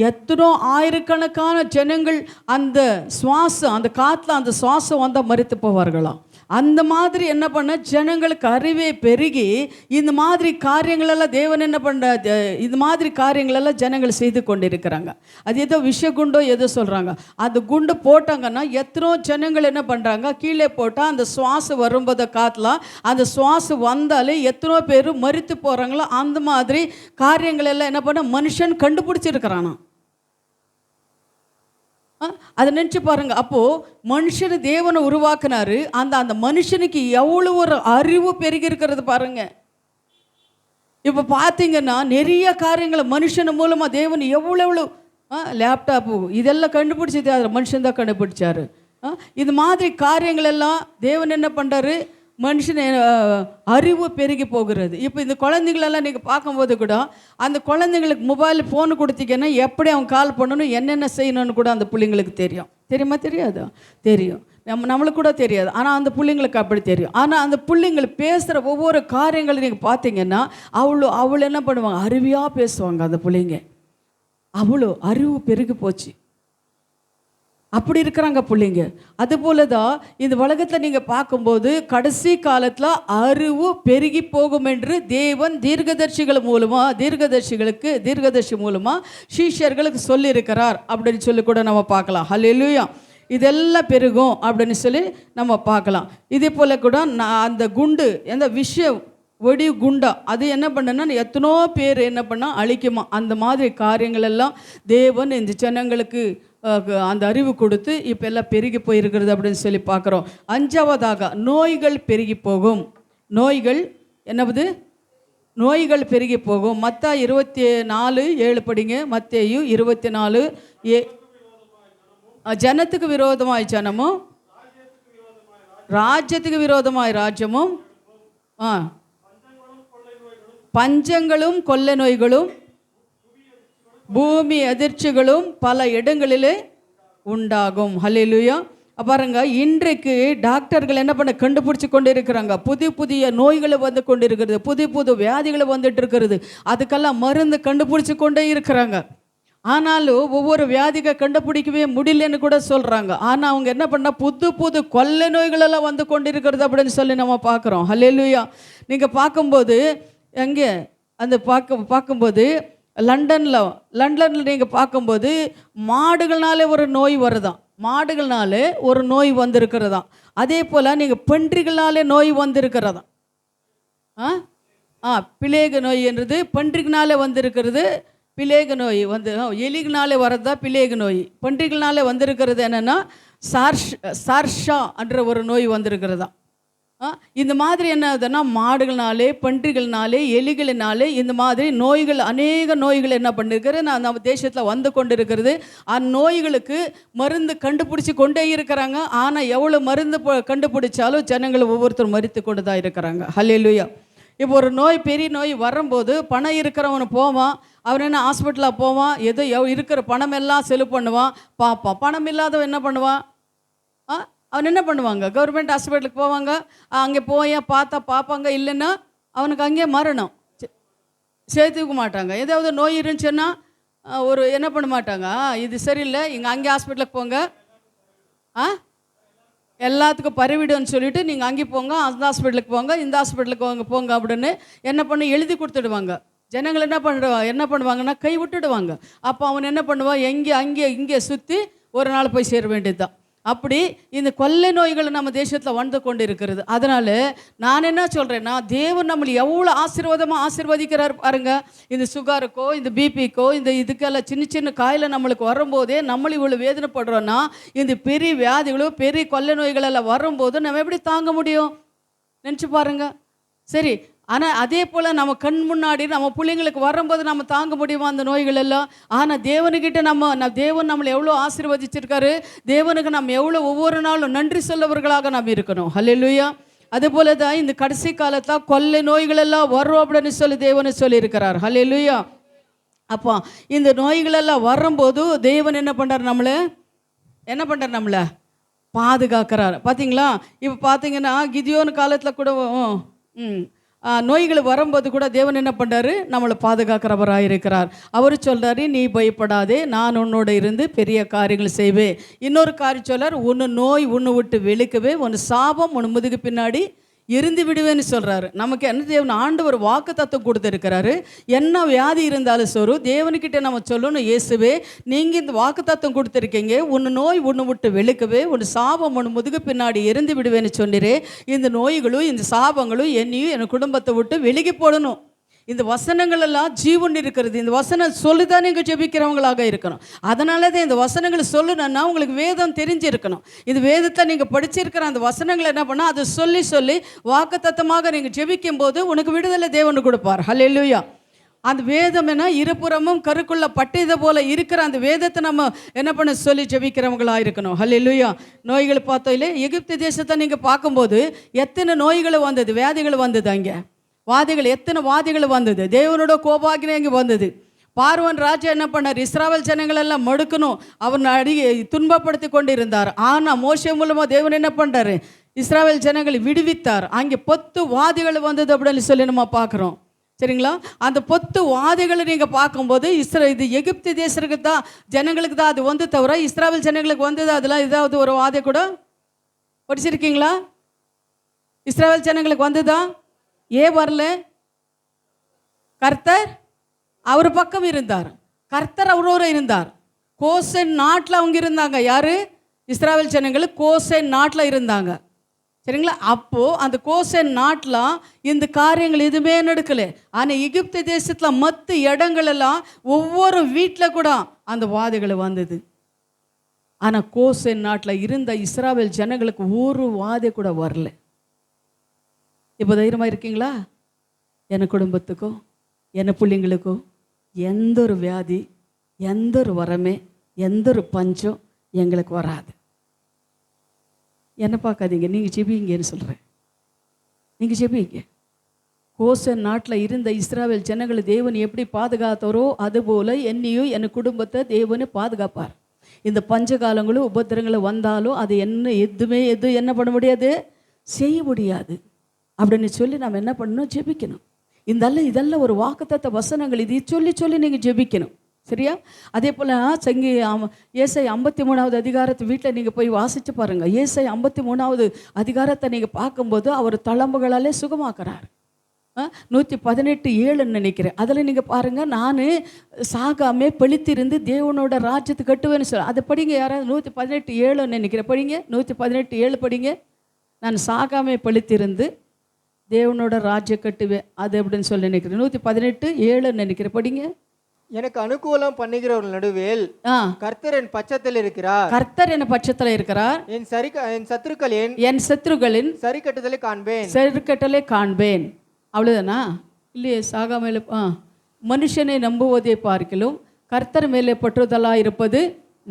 எத்தனோ ஆயிரக்கணக்கான ஜனங்கள் அந்த சுவாசம், அந்த காற்றுல அந்த சுவாசம் வந்தால் மரித்து போவார்களாம். அந்த மாதிரி என்ன பண்ண ஜனங்களுக்கு அறிவே பெருகி இந்த மாதிரி காரியங்களெல்லாம் தேவன் என்ன பண்ண, இந்த மாதிரி காரியங்களெல்லாம் ஜனங்கள் செய்து கொண்டிருக்கிறாங்க. அது ஏதோ விஷகுண்டோ ஏதோ சொல்கிறாங்க. அந்த குண்டு போட்டாங்கன்னா எத்தனோ ஜனங்கள் என்ன பண்ணுறாங்க, கீழே போட்டால் அந்த சுவாசம் வரும்போது காற்றுலாம் அந்த சுவாசம் வந்தாலே எத்தனோ பேர் மரித்து போகிறாங்களோ. அந்த மாதிரி காரியங்களெல்லாம் என்ன பண்ண மனுஷன் கண்டுபிடிச்சிருக்கிறானா. அதை நினச்சி பாருங்க. அப்போது மனுஷனை தேவனை உருவாக்குனாரு. அந்த மனுஷனுக்கு எவ்வளோ ஒரு அறிவு பெருகி இருக்கிறது பாருங்க. இப்போ பார்த்தீங்கன்னா நிறைய காரியங்களை மனுஷன் மூலமாக தேவன் எவ்வளோ லேப்டாப்பு இதெல்லாம் கண்டுபிடிச்சது அதில் மனுஷன் தான் கண்டுபிடிச்சாரு. இது மாதிரி காரியங்கள் எல்லாம் தேவன் என்ன பண்ணுறாரு, மனுஷன் அறிவு பெருகி போகிறது. இப்போ இந்த குழந்தைங்களெல்லாம் நீங்கள் பார்க்கும்போது கூட அந்த குழந்தைங்களுக்கு மொபைல் ஃபோனு கொடுத்தீங்கன்னா எப்படி அவங்க கால் பண்ணணும், என்னென்ன செய்யணும்னு கூட அந்த பிள்ளைங்களுக்கு தெரியும். தெரியுமா? தெரியாதா? தெரியும். நம்மளுக்கு கூட தெரியாது, ஆனால் அந்த பிள்ளைங்களுக்கு அப்படி தெரியும். ஆனால் அந்த பிள்ளைங்கள் பேசுகிற ஒவ்வொரு காரியங்களும் நீங்கள் பார்த்தீங்கன்னா அவ்வளோ என்ன பண்ணுவாங்க, அறிவியாக பேசுவாங்க அந்த பிள்ளைங்க. அவ்வளோ அறிவு பெருகி போச்சு. அப்படி இருக்கிறாங்க பிள்ளைங்க. அதுபோல தான் இந்த உலகத்தில் நீங்கள் பார்க்கும்போது கடைசி காலத்தில் அறிவு பெருகி போகும் என்று தேவன் தீர்க்கதர்சி மூலமாக சீஷர்களுக்கு சொல்லியிருக்கிறார் அப்படின்னு சொல்லி கூட நம்ம பார்க்கலாம். ஹல்லேலூயா. இதெல்லாம் பெருகும் அப்படின்னு சொல்லி நம்ம பார்க்கலாம். இதே போல் கூட அந்த குண்டு எந்த வெடி குண்டா அது என்ன பண்ணுன்னா எத்தனோ பேர் என்ன பண்ணால் அழிக்குமா. அந்த மாதிரி காரியங்கள் எல்லாம் தேவன் இந்த ஜனங்களுக்கு அந்த அறிவு கொடுத்து இப்போ எல்லாம் பெருகி போயிருக்கிறது அப்படின்னு சொல்லி பார்க்குறோம். 5வதாக நோய்கள் பெருகி போகும். நோய்கள் என்னவது? நோய்கள் பெருகி போகும். மத்தாய் 24:7 படிங்க. மத்தேயு 24:7. ஜனத்துக்கு விரோதமாய் ஜனமும் ராஜ்யத்துக்கு விரோதமாய் ராஜ்யமும் பஞ்சங்களும் கொள்ளை நோய்களும் பூமி அதிர்ச்சிகளும் பல இடங்களிலே உண்டாகும். ஹல்லேலூயா. பாருங்க, இன்றைக்கு டாக்டர்கள் என்ன பண்ண கண்டுபிடிச்சி கொண்டு இருக்கிறாங்க. புதிய நோய்களை வந்து கொண்டு இருக்கிறது, புது வியாதிகளை வந்துட்டு இருக்கிறது. அதுக்கெல்லாம் மருந்து கண்டுபிடிச்சி கொண்டே இருக்கிறாங்க. ஆனாலும் ஒவ்வொரு வியாதியை கண்டுபிடிக்கவே முடியலன்னு கூட சொல்கிறாங்க. ஆனால் அவங்க என்ன பண்ணால் புது கொள்ளை நோய்களெல்லாம் வந்து கொண்டு இருக்கிறது அப்படின்னு சொல்லி நம்ம பார்க்குறோம். ஹல்லேலூயா. நீங்கள் பார்க்கும்போது எங்கே அந்த பார்க்கும்போது லண்டனில் நீங்கள் பார்க்கும்போது மாடுகள்னாலே ஒரு நோய் வருதான். மாடுகள்னாலே ஒரு நோய் வந்திருக்கிறதாம். அதே போல் நீங்கள் பன்றிகள்னாலே நோய் வந்திருக்கிறதாம். பிளேக நோய் என்றது பன்றிகள்னாலே வந்திருக்கிறது. பிளேக நோய் வந்து எலிகள்னாலே வரது தான் பிளேக நோய். பன்றிகள்னாலே வந்திருக்கிறது என்னென்னா சார்ஷா என்ற ஒரு நோய் வந்திருக்கிறதா. இந்த மாதிரி என்ன ஆகுதுன்னா மாடுகள்னாலே பன்றிகள்னாலே எலிகளினாலே இந்த மாதிரி நோய்கள், அநேக நோய்கள் என்ன பண்ணிருக்கிறது நம்ம தேசத்தில் வந்து கொண்டு இருக்கிறது. அந்நோய்களுக்கு மருந்து கண்டுபிடிச்சி கொண்டே இருக்கிறாங்க. ஆனால் எவ்வளோ மருந்து கண்டுபிடிச்சாலும் ஜனங்கள் ஒவ்வொருத்தரும் மரித்து கொண்டு தான் இருக்கிறாங்க. ஹல்லேலூயா. இப்போ ஒரு நோய், பெரிய நோய் வரும்போது பணம் இருக்கிறவனு போவான். அவன் என்ன ஹாஸ்பிட்டலில் போவான், ஏதோ இருக்கிற பணம் எல்லாம் செலவு பண்ணுவான், பார்ப்பான். பணம் இல்லாதவன் என்ன பண்ணுவான்? அவன் என்ன பண்ணுவாங்க? கவர்மெண்ட் ஹாஸ்பிட்டலுக்கு போவாங்க. அங்கே போய் பார்ப்பாங்க. இல்லைன்னா அவனுக்கு அங்கேயே மரணம். சேர்த்துக்க மாட்டாங்க. ஏதாவது நோய் இருந்துச்சுன்னா ஒரு என்ன பண்ண மாட்டாங்க, இது சரியில்லை, இங்கே அங்கே ஹாஸ்பிட்டலுக்கு போங்க, எல்லாத்துக்கும் பரவிடுன்னு சொல்லிவிட்டு நீங்கள் அங்கே போங்க, அந்த ஹாஸ்பிட்டலுக்கு போங்க, இந்த ஹாஸ்பிட்டலுக்கு போங்க அப்படின்னு என்ன பண்ணி எழுதி கொடுத்துடுவாங்க. ஜனங்கள் என்ன பண்ணுவாங்கன்னா கை விட்டுடுவாங்க. அப்போ அவன் என்ன பண்ணுவான், இங்கே சுற்றி ஒரு நாள் போய் சேர வேண்டியது தான். அப்படி இந்த கொள்ளை நோய்கள் நம்ம தேசத்தில் வந்து கொண்டு இருக்கிறது. அதனால் நான் என்ன சொல்கிறேன்னா, தேவன் நம்மளை எவ்வளோ ஆசீர்வதிக்கிறார் பாருங்க. இந்த சுகருக்கோ இந்த பிபிக்கோ இந்த இதுக்கெல்லாம் சின்ன காயில் நம்மளுக்கு வரும்போதே நம்மளும் இவ்வளோ வேதனைப்படுறோன்னா, இந்த பெரிய வியாதிகளோ பெரிய கொள்ளை நோய்களெல்லாம் வரும்போது நம்ம எப்படி தாங்க முடியும்? நினச்சி பாருங்க. சரி, ஆனால் அதே போல் நம்ம கண் முன்னாடி நம்ம பிள்ளைங்களுக்கு வரும்போது நம்ம தாங்க முடியுமா அந்த நோய்கள் எல்லாம்? ஆனால் தேவனுக்கிட்ட தேவன் நம்மளை எவ்வளோ ஆசீர்வதிச்சிருக்காரு. தேவனுக்கு நம்ம எவ்வளோ ஒவ்வொரு நாளும் நன்றி சொல்லவர்களாக நாம் இருக்கணும். ஹல்லேலூயா. அதுபோல தான் இந்த கடைசி காலத்தில் கொள்ளை நோய்கள் எல்லாம் வரும் அப்படின்னு சொல்லி தேவனை சொல்லியிருக்கிறார். ஹல்லேலூயா. அப்போ இந்த நோய்களெல்லாம் வரும்போது தேவன் என்ன பண்ணுறார்? நம்மளை பாதுகாக்கிறார். பார்த்தீங்களா? இப்போ பார்த்தீங்கன்னா கிதியோன் காலத்தில் கூட நோய்கள் வரும்போது கூட தேவன் என்ன பண்ணுறாரு? நம்மளை பாதுகாக்கிறவராக இருக்கிறார். அவர் சொல்கிறாரு, நீ பயப்படாதே, நான் உன்னோட இருந்து பெரிய காரியங்கள் செய்வேன். இன்னொரு காரியம் சொல்கிறார், உன்னு நோய் உன்னை விட்டு வெளிக்கவே, உன் சாபம் உன் முதுகு பின்னாடி எரிந்து விடுவேன்னு சொல்கிறாரு. நமக்கு என்ன தேவன் ஆண்டவர் வாக்கு தத்துவம் கொடுத்துருக்கிறாரு. என்ன வியாதி இருந்தாலும் சரி தேவனுக்கிட்ட நம்ம சொல்லணும், இயேசுவே நீங்கள் இந்த வாக்கு தத்துவம் கொடுத்துருக்கீங்க, உன் நோய் உன்னை விட்டு வெளுக்கவே, உன் சாபம் உன் முதுகு பின்னாடி எரிந்து விடுவேன்னு சொன்னீரே. இந்த நோய்களும் இந்த சாபங்களும் என்னையும் என் குடும்பத்தை விட்டு வெளியே போடணும். இந்த வசனங்கள் எல்லாம் ஜீவன் இருக்கிறது. இந்த வசனம் சொல்லிதான் நீங்கள் ஜெபிக்கிறவங்களாக இருக்கணும். அதனால தான் இந்த வசனங்களை சொல்லணும்னா உங்களுக்கு வேதம் தெரிஞ்சிருக்கணும். இந்த வேதத்தை நீங்கள் படிச்சிருக்கிற அந்த வசனங்களை என்ன பண்ணால் அதை சொல்லி வாக்குத்தத்தமாக நீங்கள் ஜெபிக்கும் போது உனக்கு விடுதலை தேவன் கொடுப்பார். ஹல்லேலூயா. அந்த வேதம் என்ன இருபுறமும் கருக்குள்ள பட்டியதை போல இருக்கிற அந்த வேதத்தை நம்ம என்ன பண்ண சொல்லி ஜெபிக்கிறவங்களாக இருக்கணும். ஹல்லேலூயா. நோய்கள் பார்த்தோம், எகிப்து தேசத்தை நீங்கள் பார்க்கும்போது எத்தனை நோய்கள் வந்தது, வியாதிகள் வந்தது. அங்கே எத்தனை வாதிகள் வந்தது. தேவனோட கோபாகினி அங்கே வந்தது. பார்வன் ராஜா என்ன பண்ணார்? இஸ்ராவேல் ஜனங்களெல்லாம் மடுக்கணும், அவன் துன்பப்படுத்தி கொண்டு இருந்தார். ஆனால் மோசே மூலமாக தேவன் என்ன பண்ணுறாரு? இஸ்ராவேல் ஜனங்களை விடுவித்தார். அங்கே 10 வாதிகள் வந்தது அப்படின்னு சொல்லி நம்ம பார்க்குறோம். சரிங்களா? அந்த 10 வாதிகளை நீங்கள் பார்க்கும்போது இது எகிப்து தேசத்துக்கு தான், ஜனங்களுக்கு தான் அது வந்து தவிர இஸ்ராவேல் ஜனங்களுக்கு வந்தது அதெல்லாம் ஏதாவது ஒரு வாதை கூட படிச்சிருக்கீங்களா? இஸ்ராவேல் ஜனங்களுக்கு வந்ததா? ஏன் வரல? கர்த்தர் அவர் பக்கம் இருந்தார். கர்த்தர் அவரோட இருந்தார். கோசேன் நாட்டில் அவங்க இருந்தாங்க. யாரு? இஸ்ராவேல் ஜனங்கள் கோசேன் நாட்டில் இருந்தாங்க. சரிங்களா? அப்போது அந்த கோசேன் நாட்டில் இந்த காரியங்கள் எதுவுமே நடக்கலை. ஆனால் எகிப்து தேசத்தில் மற்ற இடங்களெல்லாம் ஒவ்வொரு வீட்டில் கூட அந்த வாதைகள் வந்தது. ஆனால் கோசேன் நாட்டில் இருந்த இஸ்ராவேல் ஜனங்களுக்கு ஒரு வாதை கூட வரல. இப்போ தைரியமாக இருக்கீங்களா? என் குடும்பத்துக்கோ என் பிள்ளைங்களுக்கோ எந்த ஒரு வியாதி, எந்த ஒரு வரமே, எந்த ஒரு பஞ்சம் எங்களுக்கு வராது. என்ன பார்க்காதீங்க, நீங்கள் ஜெபிங்கன்னு சொல்கிறேன். நீங்கள் ஜெபிங்க. கோசேன் நாட்டில் இருந்த இஸ்ராவேல் ஜனங்களை தேவன் எப்படி பாதுகாத்தாரோ அதுபோல் என்னையும் என் குடும்பத்தை தேவனை பாதுகாப்பார். இந்த பஞ்சகாலங்களும் உபத்திரங்களும் வந்தாலும் அது என்ன பண்ண முடியாது, செய்ய முடியாது அப்படின்னு சொல்லி நம்ம என்ன பண்ணணும், ஜெபிக்கணும். இதெல்லாம் ஒரு வாக்குத்தத்த வசனங்கள். இது சொல்லி நீங்கள் ஜெபிக்கணும். சரியா? அதே போல் ஏசாயா 53வது அதிகாரத்தை வீட்டில் நீங்கள் போய் வாசித்து பாருங்கள். ஏசாயா 53வது அதிகாரத்தை நீங்கள் பார்க்கும்போது அவர் தளம்புகளாலே சுகமாக்குறார். 118:7 நினைக்கிறேன். அதில் நீங்கள் பாருங்கள், நான் சாகாமே பழித்திருந்து தேவனோட ராஜ்யத்தை கட்டுவேன்னு சொல்ல. அதை படிங்க. யாராவது 118:7 நினைக்கிறேன், படிங்க. 118:7 படிங்க. நான் சாகாமே பழித்திருந்து தேவனோட ராஜ்யம் கட்டுவேன், அது அப்படின்னு சொல்லி நினைக்கிறேன். 118:7 நினைக்கிறேன், படிங்க. எனக்கு அனுகூலம் பண்ணுகிறவர்கள் நடுவில் கர்த்தர் என் பட்சத்தில் இருக்கிறார். கர்த்தர் என் பட்சத்தில் இருக்கிறார். என் சத்துருக்களின் சரிக்கட்டலை காண்பேன். அவ்வளோதானா? இல்லையே, சாகாமேல மனுஷனை நம்புவதை பார்க்கிலும் கர்த்தர் மேலே பற்றுதலாக இருப்பது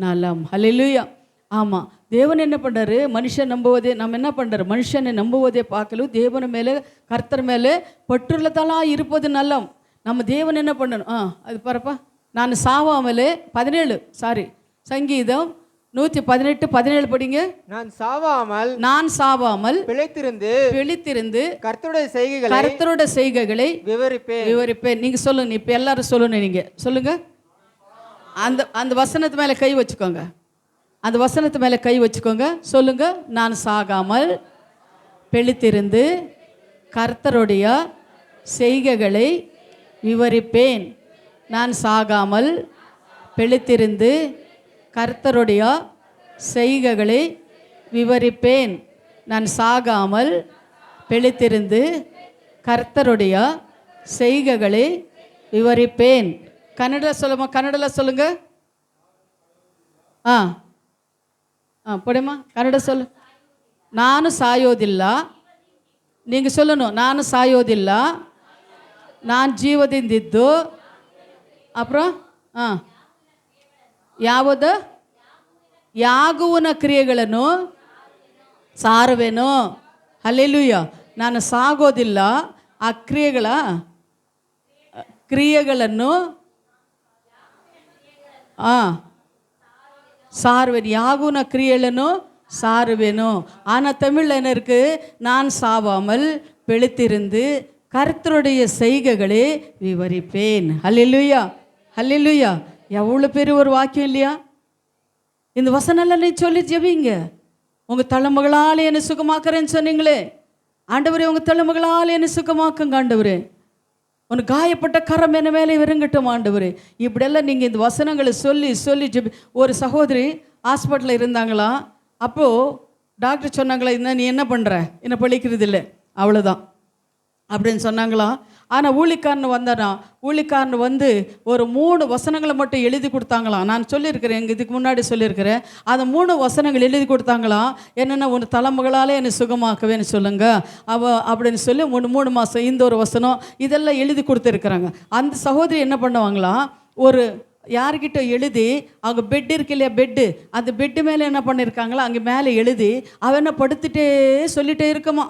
நலம். ஹல்லேலூயா. ஆமாம், தேவன் என்ன பண்ணுறாரு, மனுஷன் நம்புவதே நம்ம என்ன பண்ணுறாரு, மனுஷனை நம்புவதே பார்க்கலும் தேவன் மேலே கர்த்தர் மேலே பற்றுள்ளதெல்லாம் இருப்பது நல்லம். நம்ம தேவன் என்ன பண்ணணும், அது பாருப்பா, நான் சாவாமலே 17 சங்கீதம் 118:17 படிங்க. நான் சாவாமல் பிழைத்திருந்து கர்த்தருடைய செய்கைகளை விவரிப்பேன். நீங்க சொல்லுங்க, இப்ப எல்லாரும் சொல்லணும். நீங்க சொல்லுங்க. அந்த வசனத்து மேல கை வச்சுக்கோங்க. அந்த வசனத்து மேல கை வச்சுக்கோங்க. சொல்லுங்க. நான் சாகாமல் பிழைத்திருந்து கர்த்தருடைய செய்கைகளை விவரிப்பேன். நான் சாகாமல் பிழைத்திருந்து கர்த்தருடைய செய்கைகளை விவரிப்பேன். நான் சாகாமல் பிழைத்திருந்து கர்த்தருடைய செய்கைகளை விவரிப்பேன். கன்னடல சொல்லுங்க. ಪಡೆಮ್ಮ ಕನ್ನಡ சொல்லு. ನಾನು ಸಾಯೋದಿಲ್ಲ. நீங்க சொல்லணும், ನಾನು ಸಾಯೋದಿಲ್ಲ, ನಾನು ಜೀವದಿಂದಿದ್ದು. அப்புறம் ಯಾವುದು ಯಾಗುವನ ಕ್ರಿಯೆಗಳನ್ನು ಸಾರುವೆನು. ಹಲ್ಲೆಲೂಯಾ. ನಾನು ಸಾಗೋದಿಲ್ಲ, ಆ ಕ್ರಿಯೆಗಳನ್ನು சாருவேன். யாகுன கிரியைಗಳನ್ನು சாருவேனோ. ஆனால் தமிழில் என்ன இருக்கு, நான் சாவாமல் பிழைத்திருந்து கர்த்தருடைய செய்கைகளை விவரிப்பேன். ஹல்லேலூயா, ஹல்லேலூயா. எவ்வளோ பெரிய ஒரு வாக்கியம் இல்லையா? இந்த வசனம்லாம் நீ சொல்லி ஜெபிங்க. உங்கள் தலைமகளால் என்னை சுகமாக்குறேன்னு சொன்னீங்களே, ஆண்டவரே உங்கள் தலைமகளால் என்னை சுகமாக்குங்க ஆண்டவரே. உனக்கு காயப்பட்ட கரம் என்ன மேலே இறங்கட்டும் ஆண்டவரே. இப்படியெல்லாம் நீங்கள் இந்த வசனங்களை சொல்லி ஜெபி. ஒரு சகோதரி ஹாஸ்பிட்டலில் இருந்தாங்களா, அப்போது டாக்டர் சொன்னாங்களா, என்ன நீ என்ன பண்ணுற, என்ன பழிக்கிறது இல்லை, அவ்வளோதான் அப்படின்னு சொன்னாங்களா. ஆனால் ஊழிக்காரன் வந்து ஒரு 3 வசனங்களை மட்டும் எழுதி கொடுத்தாங்களாம். நான் சொல்லியிருக்கிறேன், எங்கள் இதுக்கு முன்னாடி சொல்லியிருக்கிறேன். அந்த 3 வசனங்கள் எழுதி கொடுத்தாங்களாம். என்னென்ன, உன் தலைமகளால் என்னை சுகமாக்கவேன்னு சொல்லுங்க அப்படின்னு சொல்லி 3 மாதம் இந்த ஒரு வசனம் இதெல்லாம் எழுதி கொடுத்துருக்குறாங்க. அந்த சகோதரி என்ன பண்ணுவாங்களாம், ஒரு யார்கிட்ட எழுதி, அவங்க பெட் இருக்கு இல்லையா, அந்த பெட்டு மேலே என்ன பண்ணியிருக்காங்களோ அங்கே மேலே எழுதி அவன் என்ன படுத்துகிட்டே சொல்லிகிட்டே இருக்குமா.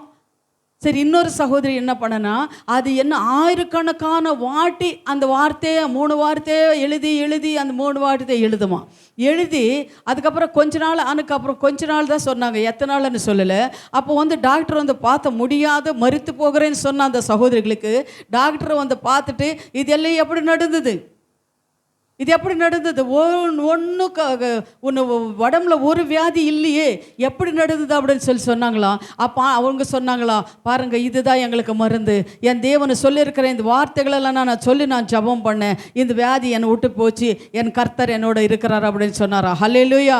சரி, இன்னொரு சகோதரி என்ன பண்ணனா, அது என்ன ஆயிரக்கணக்கான வாட்டி அந்த வார்த்தையை 3 வார்த்தையை எழுதி அந்த 3 வார்த்தையை எழுதுமா. எழுதி அதுக்கப்புறம் கொஞ்ச நாள் தான் சொன்னாங்க, எத்தனை நாள்னு சொல்லலை. அப்போ வந்து டாக்டர் வந்து பார்த்த முடியாத மரித்து போகிறேன்னு சொன்ன அந்த சகோதரிகளுக்கு டாக்டர் வந்து பார்த்துட்டு இதெல்லாம் எப்படி நடந்தது, ஒன்று உடம்புல ஒரு வியாதி இல்லையே, எப்படி நடந்தது அப்படின்னு சொன்னாங்களாம். அப்போ அவங்க சொன்னாங்களா, பாருங்கள் இதுதான் எங்களுக்கு மருந்து, என் தேவனை சொல்லியிருக்கிறேன், இந்த வார்த்தைகளெல்லாம் நான் ஜெபம் பண்ணேன், இந்த வியாதி என்னை விட்டு போச்சு, என் கர்த்தர் என்னோட இருக்கிறார் அப்படின்னு சொன்னாரா. ஹல்லேலூயா.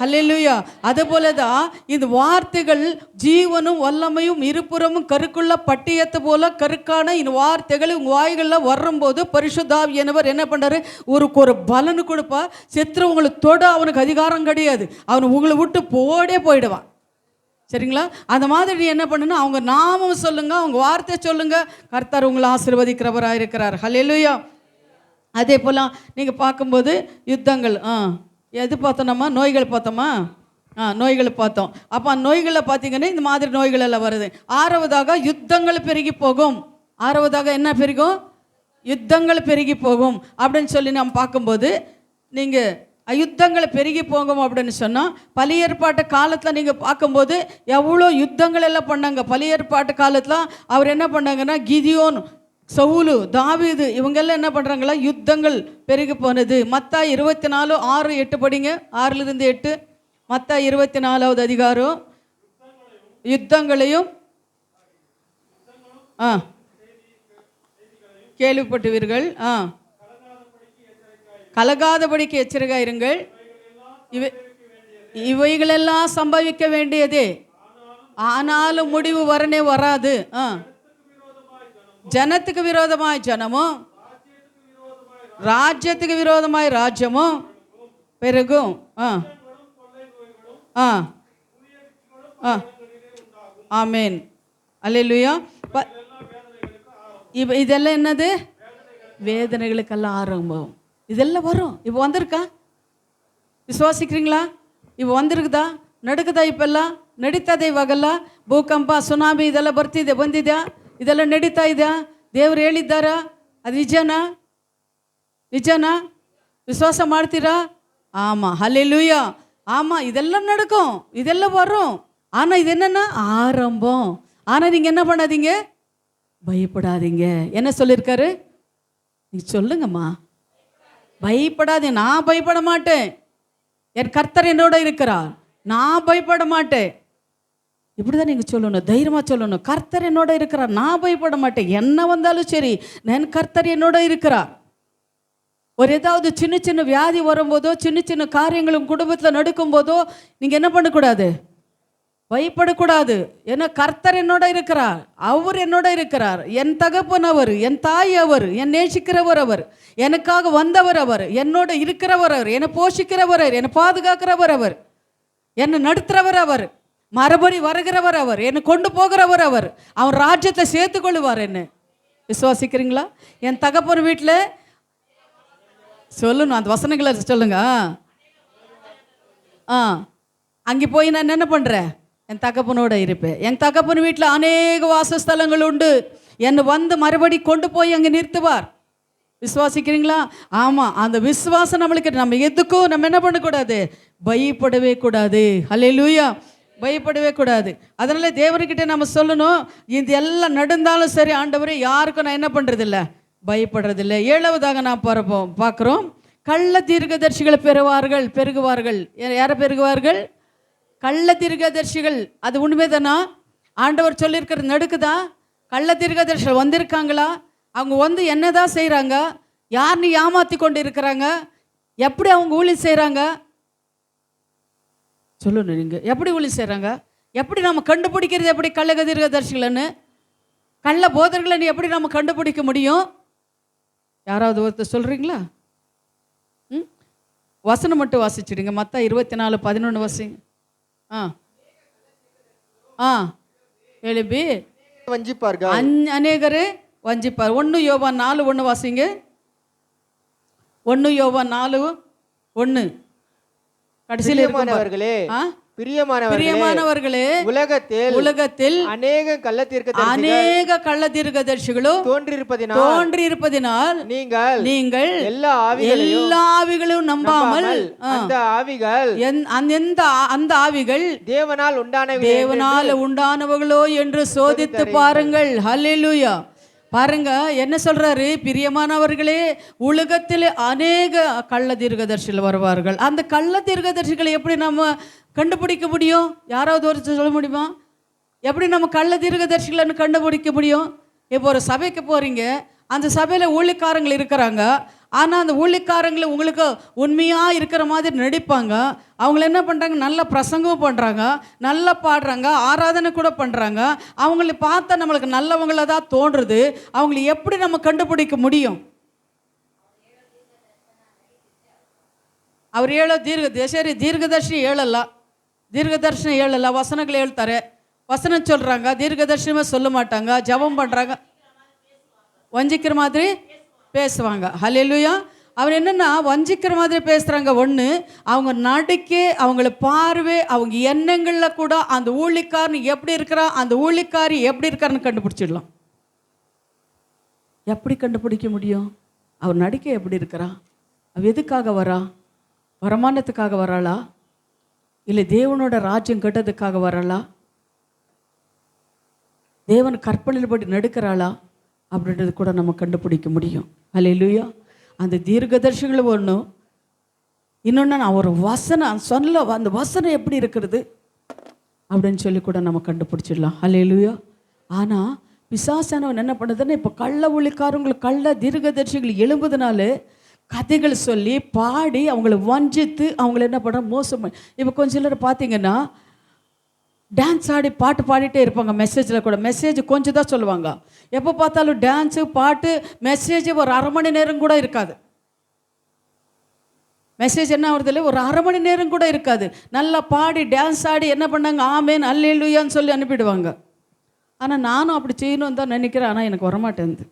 ஹல்லேலூயா. அதுபோல தான் இந்த வார்த்தைகள் ஜீவனும் வல்லமையும் இருபுறமும் கருக்குள்ள பட்டியத்தை போல கருக்கான இந்த வார்த்தைகள் உங்கள் வாய்களில் வரும்போது பரிசுத்தாவியானவர் என்ன பண்ணுறாரு, ஒரு பலனு கொடுப்பா. செத்துறவங்களை தொட அவனுக்கு அதிகாரம் கிடையாது. அவன் உங்களை விட்டு போயிடுவான். சரிங்களா? அந்த மாதிரி நீ என்ன பண்ணுன்னா அவங்க நாமம் சொல்லுங்க, அவங்க வார்த்தை சொல்லுங்க. கர்த்தர் உங்களை ஆசீர்வதிக்கிறவராக இருக்கிறார். ஹல்லேலூயா. அதே போல் நீங்கள் பார்க்கும்போது யுத்தங்கள் எது பார்த்தோம், நம்ம நோய்கள் பார்த்தோமா? நோய்களை பார்த்தோம். அப்போ நோய்களை பார்த்தீங்கன்னா இந்த மாதிரி நோய்கள் எல்லாம் வருது. ஆறாவதாக யுத்தங்கள் பெருகி போகும். ஆறாவதாக என்ன பெருகும்? யுத்தங்கள் பெருகி போகும் அப்படின்னு சொல்லி நம்ம பார்க்கும்போது, நீங்கள் யுத்தங்களை பெருகி போகும் அப்படின்னு சொன்னால் பழைய ஏற்பாட்டு காலத்தில் நீங்கள் பார்க்கும்போது எவ்வளோ யுத்தங்கள் எல்லாம் பண்ணாங்க. பழைய ஏற்பாட்டு காலத்தில் அவர் என்ன பண்ணாங்கன்னா, கிதியோன், சவுலு, தாவீது இவங்கெல்லாம் என்ன பண்ணுறாங்களா, யுத்தங்கள் பெருகி போனது. மத்தாய் 24:6-8 படிங்க. 6-8. மத்தாய் 24வது அதிகாரம். யுத்தங்களையும் கேள்விப்பட்டுவீர்கள், கலகாதபடிக்கு எச்சரிக்கை இருங்கள். இவைகளெல்லாம் சம்பவிக்க வேண்டியதே, ஆனாலும் முடிவு வரனே வராது. ஜனத்துக்கு விரோதமாய் ஜனமும் ராஜ்யத்துக்கு விரோதமாய் ராஜ்யமும் பெருகும். ஆமேன். அல்லேலூயா. இதெல்லாம் என்னது? வேதனைகளுக்கெல்லாம் ஆரம்பம். இதெல்லாம் வரும். இப்போ வந்திருக்கா? விசுவாசிக்கிறீங்களா? இப்போ வந்திருக்குதா? ನಡುಕದ ಇಪ್ಪೆಲ್ಲ ನಡೀತದೆ ಇವಾಗೆಲ್ಲ. ಭೂಕಂಪ, ಸುನಾಮಿ ಇದೆಲ್ಲ ಬಂದಿದ್ಯಾ? ಇದೆಲ್ಲ ನಡೀತಾ ಇದೆಯಾ? ದೇವ್ರು ಹೇಳಿದ್ದಾರಾ? ಅದು ನಿಜನಾ? விசுவாச மாடுத்தீரா? ஆமாம். ஹல்லேலூயா. ஆமாம், இதெல்லாம் நடக்கும், இதெல்லாம் வரும். ஆனால் இது என்னென்னா ஆரம்பம். ஆனால் நீங்கள் என்ன பண்ணாதீங்க, பயப்படாதீங்க. என்ன சொல்லியிருக்காரு? நீ சொல்லுங்கம்மா, பயப்படாதீங்க. நான் பயப்பட மாட்டேன், என் கர்த்தர் என்னோட இருக்கிறார், நான் பயப்பட மாட்டேன். இப்படிதான் நீங்கள் சொல்லணும், தைரியமாக சொல்லணும். கர்த்தர் என்னோட இருக்கிறார், நான் பயப்பட மாட்டேன். என்ன வந்தாலும் சரி, என் கர்த்தர் என்னோட இருக்கிறார். ஒரு ஏதாவது சின்ன சின்ன வியாதி வரும்போதோ, சின்ன சின்ன காரியங்களும் குடும்பத்தில் நடக்கும் போதோ நீங்கள் என்ன பண்ணக்கூடாது, பயப்படக்கூடாது. ஏன்னா கர்த்தர் என்னோட இருக்கிறார், அவர் என்னோட இருக்கிறார். என் தகப்பன் அவர், என் தாய் அவர், என் நேசிக்கிறவர் அவர், எனக்காக வந்தவர் அவர், என்னோட இருக்கிறவர் அவர், என்னை போஷிக்கிறவர் அவர், என்னை பாதுகாக்கிறவர் அவர், என்னை நடத்துகிறவர் அவர், மறுபடி வருகிறவர் அவர், என்னை கொண்டு போகிறவர் அவர், அவன் ராஜ்யத்தை சேர்த்துக்கொள்ளுவார். என்ன விசுவாசிக்கிறீங்களா? என் தகப்பன் வீட்டில் சொல்லணும், அந்த வசனங்களை சொல்லுங்க. அங்கே போய் நான் என்ன பண்ணுறேன், என் தகப்பனோட இருப்பேன். என் தகப்பன் வீட்டில் அநேக வாசஸ்தலங்கள் உண்டு, என்னை வந்து மறுபடி கொண்டு போய் அங்கே நிறுத்துவார். விசுவாசிக்கிறீங்களா? ஆமாம். அந்த விசுவாசம் நம்மளுக்கு, நம்ம எதுக்கும் நம்ம என்ன பண்ணக்கூடாது, பயப்படவே கூடாது. ஹல்லேலூயா. பயப்படவே கூடாது. அதனால தேவர்கிட்ட நம்ம சொல்லணும், இது எல்லாம் நடந்தாலும் சரி ஆண்டவரே, யாருக்கும் நான் என்ன பண்ணுறதில்ல, பயப்படுறதில்லை. ஏழாவதாக நான் பார்க்குறோம், கள்ள தீர்க்கதரிசிகளை பெருகுவார்கள். யாரை பெருகுவார்கள்? கள்ள தீர்க்கதரிசிகள். அது உண்மை தானா? ஆண்டவர் சொல்லியிருக்கிறது நடக்குதா? கள்ள தீர்க்கதரிசிகள் வந்திருக்காங்களா? அவங்க வந்து என்னதான் செய்கிறாங்க, யாருன்னு ஏமாற்றி கொண்டு இருக்கிறாங்க, எப்படி அவங்க ஊழியம் செய்கிறாங்க சொல்லணும். நீங்கள் எப்படி ஊழியம் செய்கிறாங்க, எப்படி நம்ம கண்டுபிடிக்கிறது, எப்படி கள்ள தீர்க்கதரிசிகள்னு, கள்ள போதர்கள்னு எப்படி நம்ம கண்டுபிடிக்க முடியும்? யாராவது ஒருத்தர் சொல்கிறீங்களா? வசனம் மட்டும் வாசிச்சுடுங்க. மத்தாய் 24:11 வாசிங்க. எழுப்பி வஞ்சிப்பார்கள், அநேகர் வஞ்சிப்பார். 1 யோவான் 4:1 வாசிங்க. 1 யோவான் 4:1. கடைசியில் பிரியமானவர்களே, உலகத்தில் அநேக கள்ள தீர்க்கதரிசிகளும் தோன்றியிருப்பதினால் நீங்கள் எல்லா ஆவிகளையும் நம்பாமல், அந்த ஆவிகள் தேவனால் உண்டானவர்களோ என்று சோதித்து பாருங்கள். ஹல்லேலூயா. பாருங்க என்ன சொல்றாரு, பிரியமானவர்களே, உலகத்தில் அநேக கள்ள தீர்க்கதரிசிகள் வருவார்கள். அந்த கள்ள தீர்க்கதரிசிகளை எப்படி நம்ம கண்டுபிடிக்க முடியும்? யாராவது ஒரு சொல்ல முடியுமா? எப்படி நம்ம கள்ள தீர்க்கதரிசிகளை கண்டுபிடிக்க முடியும்? இப்போ ஒரு சபைக்கு போறீங்க, அந்த சபையில் ஊழியக்காரங்கள் இருக்கிறாங்க, ஆனால் அந்த ஊழியக்காரங்களை உங்களுக்கு உண்மையாக இருக்கிற மாதிரி நடிப்பாங்க. அவங்கள என்ன பண்ணுறாங்க, நல்ல பிரசங்கம் பண்ணுறாங்க, நல்லா பாடுறாங்க, ஆராதனை கூட பண்ணுறாங்க. அவங்கள பார்த்தா நம்மளுக்கு நல்லவங்கள தான் தோன்றுறது. அவங்கள எப்படி நம்ம கண்டுபிடிக்க முடியும்? ಅವ್ರು ಹೇಳೋ தீர்க்கதர்ஷி தீர்க்கதர்ஷனம் ಹೇಳಲ್ಲ, வசனங்களை ಹೇಳ್ತಾರೆ. வசனம் சொல்கிறாங்க, தீர்க்கதர்ஷனமே சொல்ல மாட்டாங்க, ஜெபம் பண்ணுறாங்க, வஞ்சிக்கிற மாதிரி பேசுவாங்க. ஹல்லேலூயா. அவர் என்னென்னா வஞ்சிக்கிற மாதிரி பேசுகிறாங்க. ஒன்று, அவங்க நடிக்கை, அவங்கள பார்வை, அவங்க எண்ணங்களில் கூட அந்த ஊழிக்காரன் எப்படி இருக்கிறா, அந்த ஊழிக்காரி எப்படி இருக்காருன்னு கண்டுபிடிச்சிடலாம். எப்படி கண்டுபிடிக்க முடியும்? அவர் நடிக்கை எப்படி இருக்கிறா, அவ எதுக்காக வரா? வருமானத்துக்காக வராளா, இல்லை தேவனோட ராஜ்யம் கட்டதுக்காக வராளா, தேவன் கற்பனையின்படி நடுக்கிறாளா அப்படின்றது கூட நம்ம கண்டுபிடிக்க முடியும். ஹல்லேலூயா. அந்த தீர்க்கதர்சிகள் ஒன்றும், இன்னொன்று நான் ஒரு வசனம் சொல்ல, அந்த வசனம் எப்படி இருக்கிறது அப்படின்னு சொல்லி கூட நம்ம கண்டுபிடிச்சிடலாம். ஹல்லேலூயா. ஆனால் பிசாசானவன் என்ன பண்ணுதுன்னா, இப்போ கள்ள ஊழியக்காரங்களுக்கு கள்ள தீர்க்கதர்சிகள் எழும்புதுனால கதைகள் சொல்லி பாடி அவங்கள வஞ்சித்து அவங்கள என்ன பண்ணுற மோசம் பண்ணி. இப்போ கொஞ்சம் சிலர் பார்த்தீங்கன்னா டான்ஸ் ஆடி பாட்டு பாடிட்டே இருப்பாங்க. மெசேஜில் கூட மெசேஜ் கொஞ்சம் தான் சொல்லுவாங்க. எப்போ பார்த்தாலும் டான்ஸு பாட்டு மெசேஜ் ஒரு அரை மணி நேரம் கூட இருக்காது. மெசேஜ் என்ன ஆகுறது இல்லை, ஒரு அரை மணி நேரம் கூட இருக்காது. நல்லா பாடி டான்ஸ் ஆடி என்ன பண்ணாங்க, ஆமேன் அல்லேலூயான்னு சொல்லி அனுப்பிடுவாங்க. ஆனால் நானும் அப்படி செய்யணும்னு தான் நினைக்கிறேன், ஆனால் எனக்கு வரமாட்டேங்குது.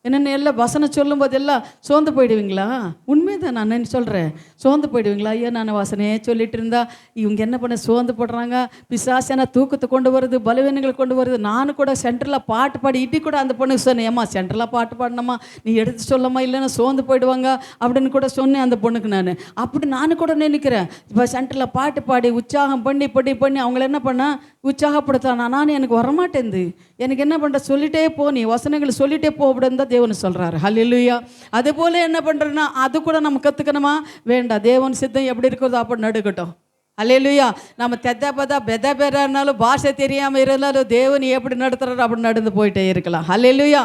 என்னென்ன எல்லாம் வசனம் சொல்லும் போது எல்லாம் சோர்ந்து போயிடுவீங்களா? உண்மை தான் நான் சொல்கிறேன். சோர்ந்து போயிடுவீங்களா? ஐயா நான் வசனையே சொல்லிட்டு இருந்தா இவங்க என்ன பண்ண சோர்ந்து போடுறாங்க, பிசாசான தூக்கத்தை கொண்டு வருது, பலவீனங்களை கொண்டு வருது. நானும் கூட சென்டரில் பாட்டு பாடி இட்டி கூட அந்த பொண்ணுக்கு சொன்னேன், ஏம்மா சென்டரில் பாட்டு பாடினம்மா, நீ எடுத்து சொல்லம்மா, இல்லைன்னா சோர்ந்து போயிடுவாங்க அப்படின்னு கூட சொன்னேன் அந்த பொண்ணுக்கு. நான் அப்படி நானும் கூட நினைக்கிறேன். இப்போ சென்டரில் பாட்டு பாடி உற்சாகம் பண்ணி பண்ணி அவங்கள என்ன பண்ண உற்சாகப்படுத்தானா, நான் எனக்கு வரமாட்டேங்குது. எனக்கு என்ன பண்ணுற, சொல்லிட்டே போ, நீ வசனங்களை சொல்லிட்டே போ அப்படின்னு தான் தேவன் சொல்கிறாரு. ஹல்லேலூயா. அது போல் என்ன பண்ணுறேன்னா அது கூட நம்ம கற்றுக்கணுமா வேண்டாம். தேவன் சித்தம் எப்படி இருக்கிறதோ அப்படி நடுக்கட்டும். ஹல்லேலூயா. நம்ம தெத்தப்பதா பெத பெறாருனாலும் பாஷை தெரியாமல் இருந்தாலும் தேவன் எப்படி நடத்துகிறாரோ அப்படி நடந்து போயிட்டே இருக்கலாம். ஹல்லேலூயா.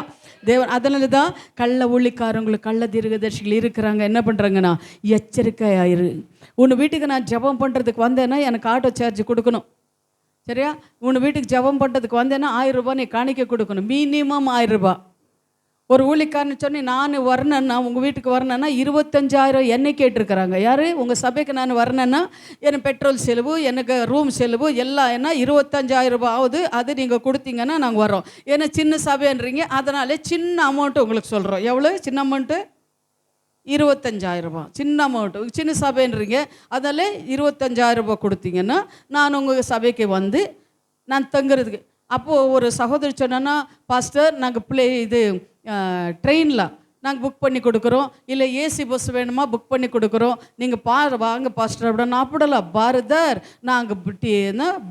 தேவன் அதனால தான் கள்ள ஊழிக்காரங்களுக்கு கள்ள தீர்க்கதரிசிகள் இருக்கிறாங்க. என்ன பண்ணுறாங்கன்னா, எச்சரிக்கையாயிரு. உன் வீட்டுக்கு நான் ஜெபம் பண்ணுறதுக்கு வந்தேன்னா எனக்கு ஆட்டோ சார்ஜ் கொடுக்கணும், சரியா? உன் வீட்டுக்கு ஜெபம் பண்ணுறதுக்கு வந்தேன்னா 1000 ரூபாய் நீ காணிக்க கொடுக்கணும், மினிமம் 1000 ரூபாய். ஒரு ஊழிக்காரன்னு சொன்னி நான் வரணுன்னா, உங்கள் வீட்டுக்கு வரணுன்னா 25,000 என்னை கேட்டிருக்கிறாங்க. யார்? உங்கள் சபைக்கு நான் வரணுன்னா எனக்கு பெட்ரோல் செலவு, எனக்கு ரூம் செலவு எல்லாம் என்ன 25,000 ரூபாய் ஆகுது. அது நீங்கள் கொடுத்தீங்கன்னா நாங்கள் வரோம். ஏன்னா சின்ன சபைன்றீங்க, அதனால சின்ன அமௌண்ட்டு உங்களுக்கு சொல்கிறோம். எவ்வளோ சின்ன அமௌண்ட்டு? 25,000 ரூபாய். சின்ன அமௌண்ட்டு, சின்ன சபைன்றீங்க, அதனால 25,000 ரூபாய் கொடுத்தீங்கன்னா நான் உங்கள் சபைக்கு வந்து நான் தங்குறதுக்கு. அப்போது ஒரு சகோதரி சொன்னேன்னா, பாஸ்டர் நாங்கள் இது ட்ரெயினில் நாங்கள் புக் பண்ணி கொடுக்குறோம், இல்லை ஏசி பஸ் வேணுமா புக் பண்ணி கொடுக்குறோம், நீங்கள் வாங்க பாஸ்டர் அப்படின்னா. அப்படிலாம் பாரதர், நாங்கள்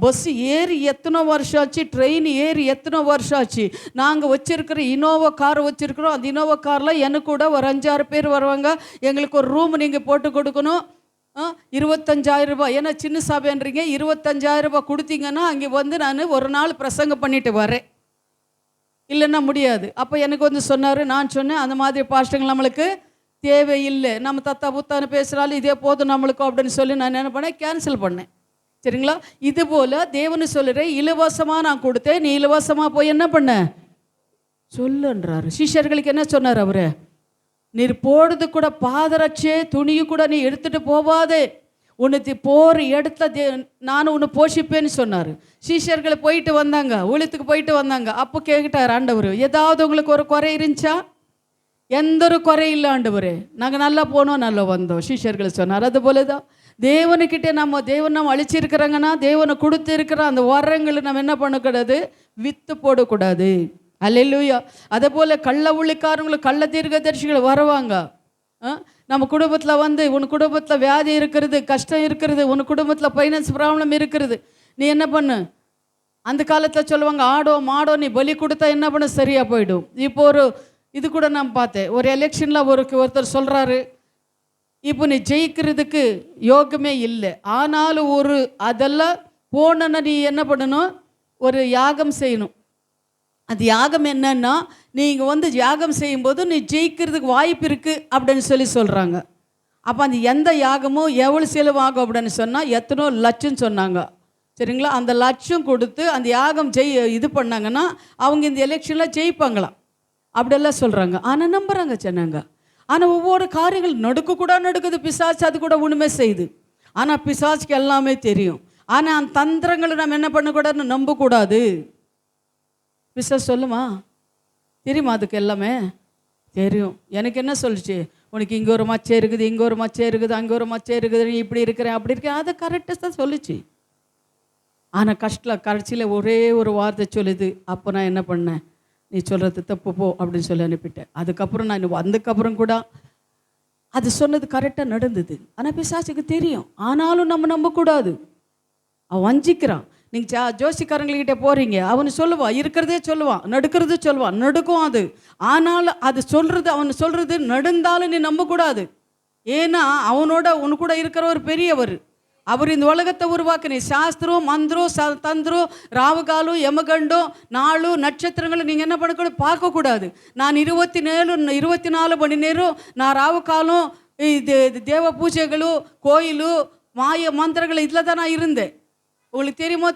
பஸ் ஏறி எத்தனை வருஷம் ஆச்சு, ட்ரெயின் ஏறி எத்தனை வருஷம் ஆச்சு. நாங்கள் வச்சுருக்கிற இனோவா கார் வச்சுருக்குறோம். அந்த இனோவா காரில் எனக்கு கூட ஒரு 5-6 பேர் வருவாங்க. எங்களுக்கு ஒரு ரூம் நீங்கள் போட்டு கொடுக்கணும். 25,000 ரூபாய். ஏன்னா சின்ன சபைன்றீங்க, 25,000 ரூபாய் கொடுத்தீங்கன்னா அங்கே வந்து நான் ஒரு நாள் பிரசங்கம் பண்ணிட்டு வரேன், இல்லைன்னா முடியாது. அப்போ எனக்கு வந்து சொன்னார். நான் சொன்னேன், அந்த மாதிரி பாஸ்டர்கள் நம்மளுக்கு தேவையில்லை, நம்ம தத்தா புத்தான்னு பேசுகிறாலும் இதே போதும் நம்மளுக்கும் அப்படின்னு சொல்லி நான் என்ன பண்ணேன், கேன்சல் பண்ணேன். சரிங்களா? இது போல் தேவனு சொல்லுறேன், இலவசமாக நான் கொடுத்தேன், நீ இலவசமாக போய் என்ன பண்ண சொல்லுன்றாரு. சிஷ்யர்களுக்கு என்ன சொன்னார் அவரு? நீர் போடுறது கூட பாதரட்சே துணியும் கூட நீ எடுத்துகிட்டு போவாதே, உனக்கு போகிற இடத்துல நான் உன்னை போஷிப்பேன்னு சொன்னார். சீஷர்களை போயிட்டு வந்தாங்க, ஊழியத்துக்கு போயிட்டு வந்தாங்க. அப்போ கேட்டார் ஆண்டவர், ஏதாவது உங்களுக்கு ஒரு குறை இருந்துச்சா? எந்த ஒரு குறை இல்லை ஆண்டவர், நாங்கள் நல்லா போனோம் நல்லா வந்தோம் சீஷர்களை சொன்னார். அதுபோல தான் தேவனுக்கிட்டே தேவன் அழிச்சிருக்கிறாங்கன்னா, தேவனை கொடுத்து இருக்கிற அந்த வரங்களை நம்ம என்ன பண்ணக்கூடாது, வித்து போடக்கூடாது. அல்லேலூயா. அதே போல் கள்ள ஊழியக்காரங்களும் கள்ள தீர்க்கதரிசிகள் வருவாங்க. நம்ம குடும்பத்தில் வந்து உன் குடும்பத்தில் வியாதி இருக்கிறது, கஷ்டம் இருக்கிறது, உன் குடும்பத்தில் ஃபைனான்ஸ் ப்ராப்ளம் இருக்கிறது, நீ என்ன பண்ணு, அந்த காலத்தில் சொல்லுவாங்க ஆடோ மாடோ நீ பலி கொடுத்தா என்ன பண்ண சரியாக போயிடும். இப்போ ஒரு இது கூட நான் பார்த்தேன், ஒரு எலெக்ஷனில் ஒருத்தர் சொல்கிறாரு, இப்போ நீ ஜெயிக்கிறதுக்கு யோகமே இல்லை, ஆனாலும் அதெல்லாம் போனன்னா நீ என்ன பண்ணணும், ஒரு யாகம் செய்யணும். அது யாகம் என்னன்னா, நீங்கள் வந்து யாகம் செய்யும்போது நீ ஜெயிக்கிறதுக்கு வாய்ப்பு இருக்குது அப்படின்னு சொல்கிறாங்க. அப்போ அந்த எந்த யாகமும் எவ்வளோ செலவாகும் அப்படின்னு சொன்னால் எத்தனோ லட்சம் சொன்னாங்க. சரிங்களா? அந்த லட்சம் கொடுத்து அந்த யாகம் இது பண்ணாங்கன்னா அவங்க இந்த எலெக்ஷனில் ஜெயிப்பாங்களாம் அப்படியெல்லாம் சொல்கிறாங்க. ஆனால் நம்புகிறாங்க ஜனங்க. ஆனால் ஒவ்வொரு காரியங்கள் நடக்குது. பிசாசு அது கூட ஒன்றுமே செய்யுது. ஆனால் பிசாசுக்கு எல்லாமே தெரியும். ஆனால் அந்த தந்திரங்களை நம்ம என்ன பண்ணக்கூடாதுன்னு நம்பக்கூடாது. பிசாசு சொல்லுமா? தெரியுமா? அதுக்கு எல்லாமே தெரியும். எனக்கு என்ன சொல்லிச்சு, உனக்கு இங்கே ஒரு மச்சை இருக்குது, இங்கே ஒரு மச்சை இருக்குது, அங்கே ஒரு மச்சை இருக்குது, நீ இப்படி இருக்கிறேன் அப்படி இருக்கேன், அதை கரெக்டாக தான் சொல்லிச்சு. ஆனால் கடைசியில் ஒரே ஒரு வார்த்தை சொல்லுது. அப்போ நான் என்ன பண்ணேன், நீ சொல்கிறது தப்பு போ அப்படின்னு சொல்லி அனுப்பிட்டேன். அதுக்கப்புறம் நான் வந்ததுக்கப்புறம் கூட அது சொன்னது கரெக்டாக நடந்தது. ஆனால் பிசாசுக்கு தெரியும். ஆனாலும் நம்ம நம்பக்கூடாது. அவன் வஞ்சிக்கிறான். நீங்கள் ஜோசிக்காரங்கள்கிட்ட போகிறீங்க, அவனு சொல்லுவான், இருக்கிறதே சொல்லுவான், நடக்கிறது சொல்லுவான், நடுக்கும் அது. ஆனாலும் அது சொல்கிறது, அவனு சொல்கிறது நடந்தாலும் நீ நம்பக்கூடாது. ஏன்னா அவனோட உன் கூட இருக்கிற ஒரு பெரியவர். அவர் இந்த உலகத்தை உருவாக்குனே. சாஸ்திரம், மந்திரம், தந்திரம், ராவுகாலும், யமகண்டம், நாளும், நட்சத்திரங்களும் நீங்கள் என்ன பண்ணக்கூடாது, பார்க்கக்கூடாது. நான் 24 மணி நேரம் நான் ராவுகாலம், இது தேவ பூஜைகளும், கோயிலும், மாய மந்திரங்களும் இதில் தான் நான் இருந்தேன். உங்களுக்கு தெரியுமோ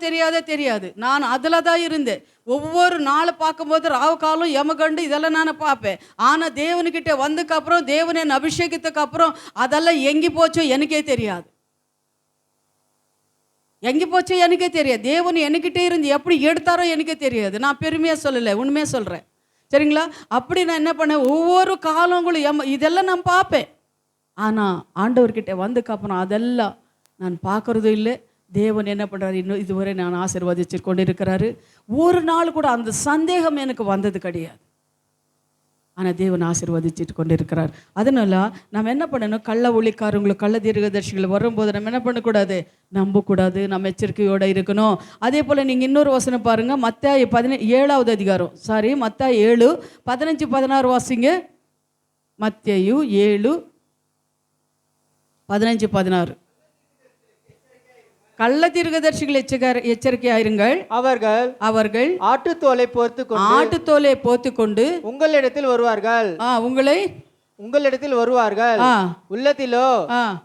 தெரியாது. நான் அதில் தான் இருந்தேன். ஒவ்வொரு நாளை பார்க்கும்போது ராவுகாலம், யமகண்டு இதெல்லாம் நான் பார்ப்பேன். ஆனால் தேவனுக்கிட்ட வந்ததுக்கப்புறம், தேவன் என் அபிஷேகத்துக்கு அப்புறம் அதெல்லாம் எங்கே போச்சோ எனக்கே தெரியாது. தேவன் என்கிட்டே இருந்து எப்படி எடுத்தாரோ எனக்கே தெரியாது. நான் பெருமையாக சொல்லலை, உண்மையாக சொல்கிறேன். சரிங்களா? அப்படி நான் என்ன பண்ணேன், ஒவ்வொரு காலங்களும் இதெல்லாம் நான் பார்ப்பேன். ஆனால் ஆண்டவர்கிட்ட வந்ததுக்கப்புறம் அதெல்லாம் நான் பார்க்குறதும் இல்லை. தேவன் என்ன பண்ணுறாரு, இன்னும் இதுவரை நான் ஆசீர்வதிச்சு கொண்டு இருக்கிறாரு. ஒரு நாள் கூட அந்த சந்தேகம் எனக்கு வந்தது கிடையாது. ஆனால் தேவன் ஆசீர்வதிச்சுட்டு கொண்டு இருக்கிறார். அதனால நம்ம என்ன பண்ணணும், கள்ள ஒளிக்காரங்களும் கள்ள தீர்க்கதரிசிகள் வரும்போது நம்ம என்ன பண்ணக்கூடாது, நம்பக்கூடாது. நம்ம எச்சரிக்கையோடு இருக்கணும். அதே போல் நீங்கள் இன்னொரு வசனம் பாருங்கள், மத்தாயி 7வது அதிகாரம், மத்தாயி 7 15 16 வாசிங்க. மத்தேயு 7 15 16. கள்ள தீர்க்கதரிசிகள் எச்சரிக்கையாயிருங்கள். அவர்கள் ஆட்டுத்தோலை போர்த்து கொண்டு உங்களிடத்தில் வருவார்கள். உள்ளத்திலோ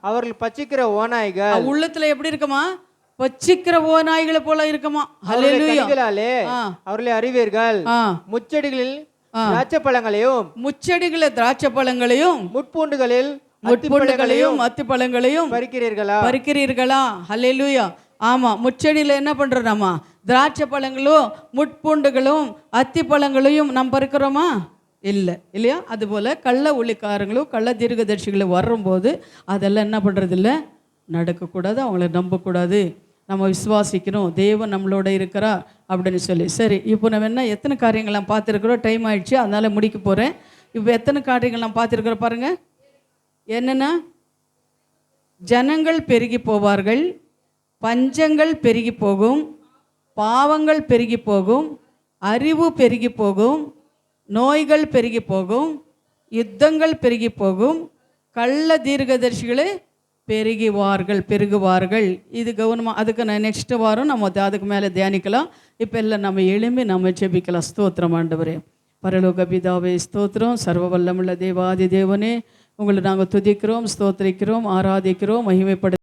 அவர்கள் பச்சிக்கிற ஓநாய்கள். உள்ளத்துல எப்படி இருக்குமா, பச்சிக்கிற ஓநாய்களை போல இருக்குமா. ஹல்லேலூயா. அவர்களை அறிவீர்கள். முச்செடிகளில் திராட்சை பழங்களையும் முட்பூண்டுகளையும் அத்திப்பழங்களையும் பறிக்கிறீர்களா? ஹல்லேலூயா. ஆமா, முச்செடியில் என்ன பண்றோம், நம்ம திராட்சை பழங்களும் முட்பூண்டுகளும் அத்திப்பழங்களையும் நம்ம பறிக்கிறோமா? இல்லை, இல்லையா? அதுபோல் கள்ள ஊழியக்காரங்களும் கள்ள தீர்க்கதரிசிகளும் வரும்போது அதெல்லாம் என்ன பண்ணுறது இல்லை, நடக்கக்கூடாது. அவங்கள நம்பக்கூடாது. நம்ம விசுவாசிக்கணும், தேவன் நம்மளோட இருக்கிறா அப்படின்னு சொல்லி. சரி, இப்போ நம்ம என்ன எத்தனை காரியங்கள்லாம் பார்த்துருக்குறோம், டைம் ஆயிடுச்சு, அதனால் முடிக்க போகிறேன். இப்போ எத்தனை காரியங்கள்லாம் பார்த்துருக்குறோம் பாருங்கள். என்னென்னா, ஜனங்கள் பெருகி போவார்கள், பஞ்சங்கள் பெருகி போகும், பாவங்கள் பெருகி போகும், அறிவு பெருகி போகும், நோய்கள் பெருகி போகும், யுத்தங்கள் பெருகி போகும், கள்ள தீர்க்கதரிசிகளே பெருகுவார்கள். இது கவனமாக, அதுக்கு நான் நெக்ஸ்ட் வாரம் நம்ம அதுக்கு மேலே தியானிக்கலாம். இப்போ எல்லாம் நம்ம எழும்பி நம்ம ஜெபிக்கலாம். ஸ்தோத்திரம் ஆண்டவரே. பரலோக பிதாவே ஸ்தோத்திரம். சர்வ வல்லமுள்ள தேவாதி தேவனே, உங்களை நாங்கள் துதிக்கிறோம், ஸ்தோத்திரிக்கிறோம், ஆராதிக்கிறோம், மகிமைப்படு